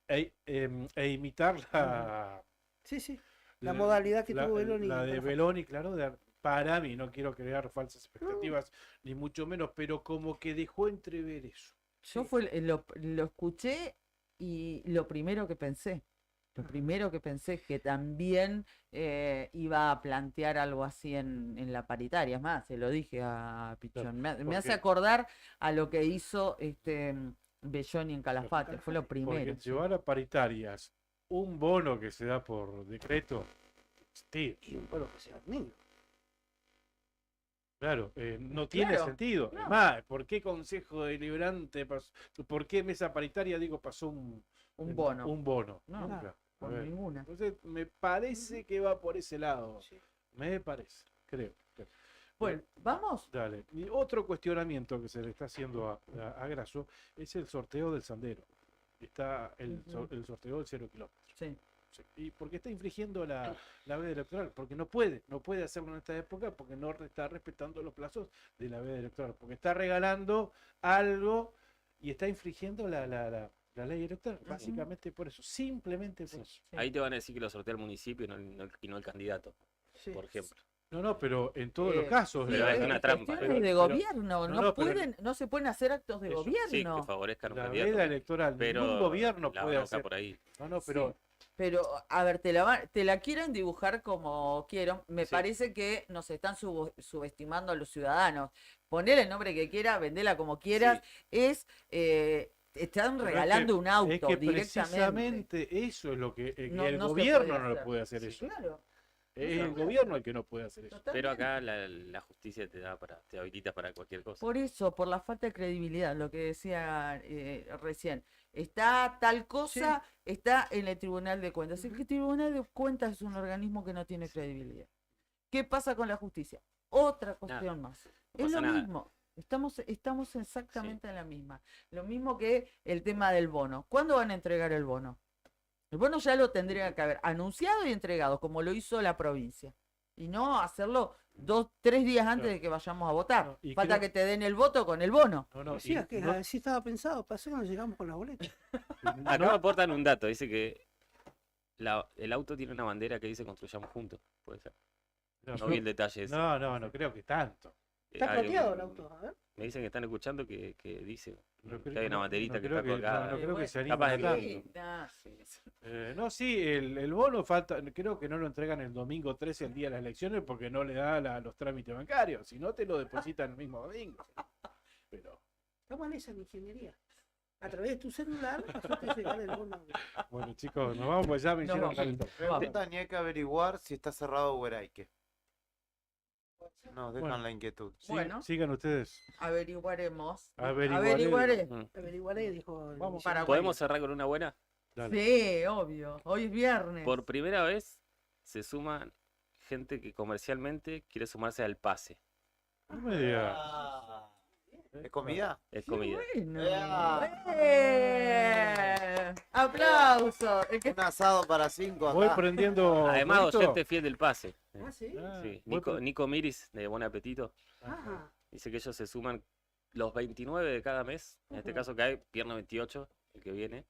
e imitar la, Sí, sí. La modalidad que tuvo Beloni. La de Beloni, claro, para mí, no quiero crear falsas expectativas, ni mucho menos, pero como que dejó entrever eso. Yo lo escuché y lo primero que pensé que también iba a plantear algo así en la paritaria. Es más, se lo dije a Pichón. Me hace porque- acordar a lo que hizo Belloni en Calafate, fue lo primero. Porque llevar a paritarias un bono que se da por decreto, sí, Y un pueblo que sea negro. claro, no tiene Claro, sentido. no. Además, ¿por qué Consejo Deliberante pasó, por qué Mesa Paritaria, pasó un bono? Un bono. No, Nunca. A por ver. ninguna. Entonces, me parece que va por ese lado. Me parece, creo. Bueno, ¿vamos? Dale. Y otro cuestionamiento que se le está haciendo a Grasso es el sorteo del Sandero. Está el sorteo del 0 kilómetro. Sí. Y porque está infringiendo la veda electoral, porque no puede hacerlo en esta época, porque no está respetando los plazos de la veda electoral, porque está regalando algo y está infringiendo la ley electoral, básicamente por eso, simplemente por eso. Ahí te van a decir que lo sortea el municipio y no el candidato, por ejemplo. No, pero en todos los casos. Pero es una trampa. Cuestiones de gobierno, pero no se pueden hacer actos de gobierno. Sí, que favorezcan a un la candidato. veda electoral, pero ningún gobierno la puede bronca hacer. por ahí. No, pero Pero, a ver, te la quieren dibujar como quieren. Me parece que nos están subestimando a los ciudadanos. Poner el nombre que quiera, vendela como quieras, están pero regalando un auto es que directamente. precisamente eso es lo que No- el no se gobierno puede no lo hacer. puede hacer Sí, eso. claro. Es el gobierno el que no puede hacer eso. Pero acá la justicia te habilita para cualquier cosa. Por eso, por la falta de credibilidad, lo que decía recién. Está tal cosa, está en el Tribunal de Cuentas. El Tribunal de Cuentas es un organismo que no tiene credibilidad. ¿Qué pasa con la justicia? Otra cuestión más. Es pasa lo nada. mismo. Estamos exactamente en la misma. Lo mismo que el tema del bono. ¿Cuándo van a entregar el bono? El bono ya lo tendría que haber anunciado y entregado, como lo hizo la provincia. Y no hacerlo 2-3 días antes de que vayamos a votar. y Falta creo- que te den el voto con el bono. Decía que así estaba pensado, pasó que no llegamos con las boletas. Acá me aportan un dato, dice que el auto tiene una bandera que dice construyamos juntos, puede ser. No vi el detalle ese. No creo que tanto. Está Hay plateado un- el auto, a ver. Me dicen que están escuchando que dice Que hay una banderita que creo está colgada. no creo que se Capaz anime de- tanto. No, sí, el bono falta, creo que no lo entregan el domingo 13, el día de las elecciones, porque no le da los trámites bancarios, si no te lo depositan el mismo domingo. Pero Estamos en esa ingeniería. A través de tu celular, hacerte llegar el bono. bueno, chicos, nos vamos, pues ya me hicieron calentón. Preguntan y hay que averiguar si está cerrado Hueraike. Nos dejan Bueno. la inquietud. Sí, Bueno. sigan ustedes. Averiguaremos. Averiguaré. Averiguaré, dijo. Vamos. Para ¿Podemos cerrar con una buena? Sí, obvio. Hoy es viernes. Por primera vez se suman gente que comercialmente quiere sumarse al pase. No me digas. ¿Es comida? Es comida. Bueno. Aplausos. Un asado para 5 acá. Voy prendiendo. Además, ¿fueguito? oyente fiel del pase. Ah, sí. Sí. voy Nico Miris, de Buen Apetito, Ajá. dice que ellos se suman los 29 de cada mes. En este caso cae viernes 28, el que viene,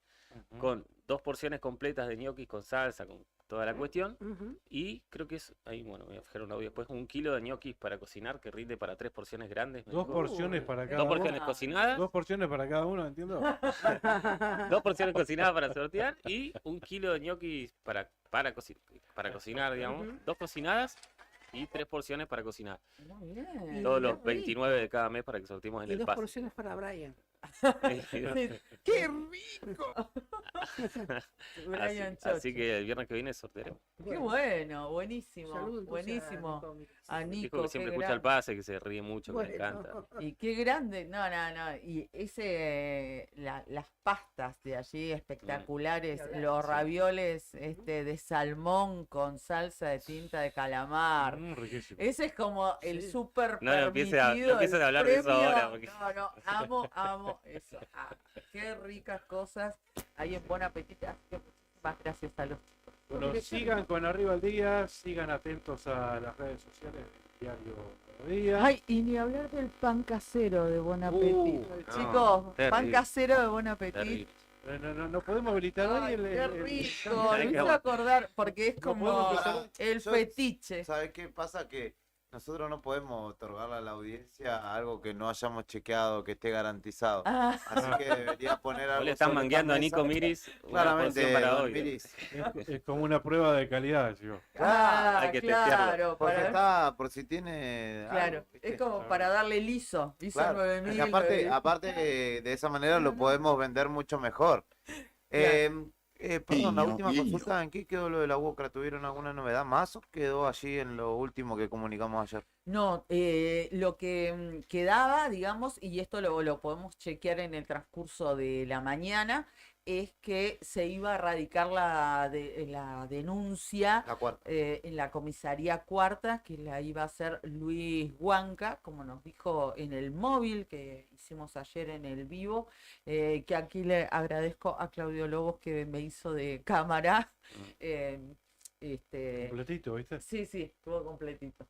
con 2 porciones completas de ñoquis con salsa, con toda la cuestión. Ujú. Y creo que es, ahí bueno, voy a fijar un audio después, 1 kilo de ñoquis para cocinar que rinde para 3 porciones grandes. me 2 dijo. porciones para cada 2 uno. porciones cocinadas, 2 porciones para cada uno, ¿entiendo? 2 porciones cocinadas para sortear y 1 kilo de ñoquis para cocinar, digamos. 2 cocinadas y 3 porciones para cocinar. Muy bien. Todos qué los rico. 29 de cada mes para que sortimos en Y el 2 pase. porciones para Brian. ¡Qué rico! Brian Así Chocho. que el viernes que viene sortearemos. Qué bueno, buenísimo, Saludos entonces buenísimo. a Nico. A Dijo Nico, que siempre qué escucha el grande. pase, que se ríe mucho, que le encanta. Y qué grande, no. Y las pastas de allí espectaculares, Ni hablar, los sí. ravioles de salmón con salsa de tinta de calamar. Riquísimo. Ese es como el Sí. súper No empieces a permitido, el hablar de eso premio. ahora, porque- No, amo eso. Qué ricas cosas hay en Buen Apetito. Así que muchísimas gracias a los Bueno, sigan con Arriba al Día, sigan atentos a las redes sociales del diario Nuevo Día. Ay, y ni hablar del pan casero de Buen Apetito. no, Chicos, pan terrible. casero de Buen Apetito. Terrible. No podemos habilitar hoy Ay, el. qué el- rico, Hay me que- hizo acordar, porque es No como podemos empezar. el Yo- fetiche. ¿Sabes qué pasa? Que nosotros no podemos otorgarle a la audiencia algo que no hayamos chequeado, que esté garantizado. Ah, Así que debería poner algo. Hoy le están sobre esta mangueando a mesa. Nico Miris una Claramente, porción para don hoy. Miris. Es como una prueba de calidad, digo. hay que testearlo. claro, Porque para, está, por si tiene. claro, algo, ¿viste? es como para darle liso Claro, 9000. es que aparte de esa manera lo podemos vender mucho mejor. Perdón, la última consulta, ¿en qué quedó lo de la UOCRA? ¿Tuvieron alguna novedad más o quedó allí en lo último que comunicamos ayer? No, lo que quedaba, digamos, y esto lo podemos chequear en el transcurso de la mañana, es que se iba a radicar la denuncia La cuarta. en la comisaría cuarta, que la iba a hacer Luis Huanca, como nos dijo en el móvil que hicimos ayer en el vivo, que aquí le agradezco a Claudio Lobos que me hizo de cámara. Completito, ¿viste? Sí, estuvo completito.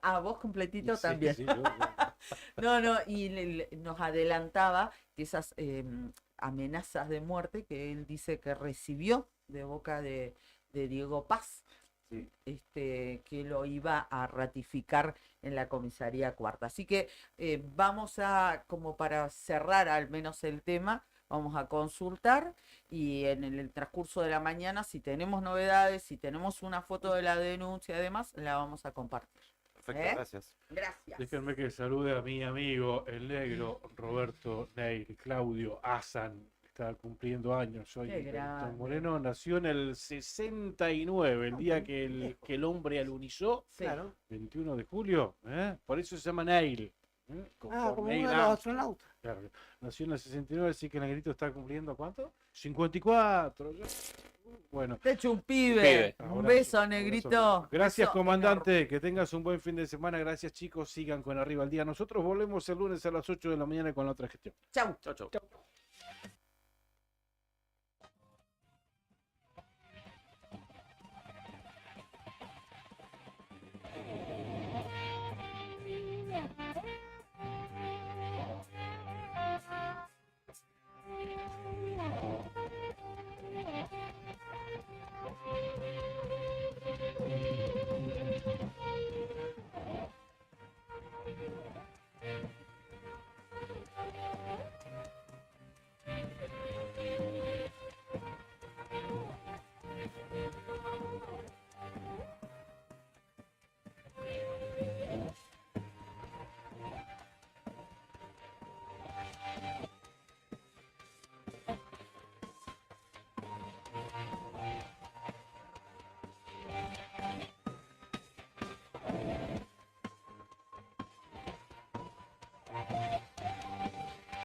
A vos completito Sí, también. sí, yo- No, y nos adelantaba que esas amenazas de muerte que él dice que recibió de boca de Diego Paz, que lo iba a ratificar en la comisaría cuarta. Así que vamos a, como para cerrar al menos el tema, vamos a consultar y en el transcurso de la mañana, si tenemos novedades, si tenemos una foto de la denuncia y demás, la vamos a compartir. Perfecto, gracias. Gracias. Déjenme que salude a mi amigo, el negro Roberto Neil, Claudio Asan. Está cumpliendo años hoy. Qué Benito grande. Moreno nació en el 69, el día que el hombre alunizó, Sí. Claro. 21 de julio. Por eso se llama Neil. Como Neil uno de los Armstrong. astronautas. Claro, nació en el 69, así que el negrito está cumpliendo ¿cuánto? 54. Bueno. Te echo un pibe. Pibe. Un Abrazo, beso, abrazo. negrito. Gracias, Beso comandante. Que tengas un buen fin de semana. Gracias, chicos. Sigan con Arriba al Día. Nosotros volvemos el lunes a las 8 de la mañana con la otra gestión. Chau. Chau, chau. Chau.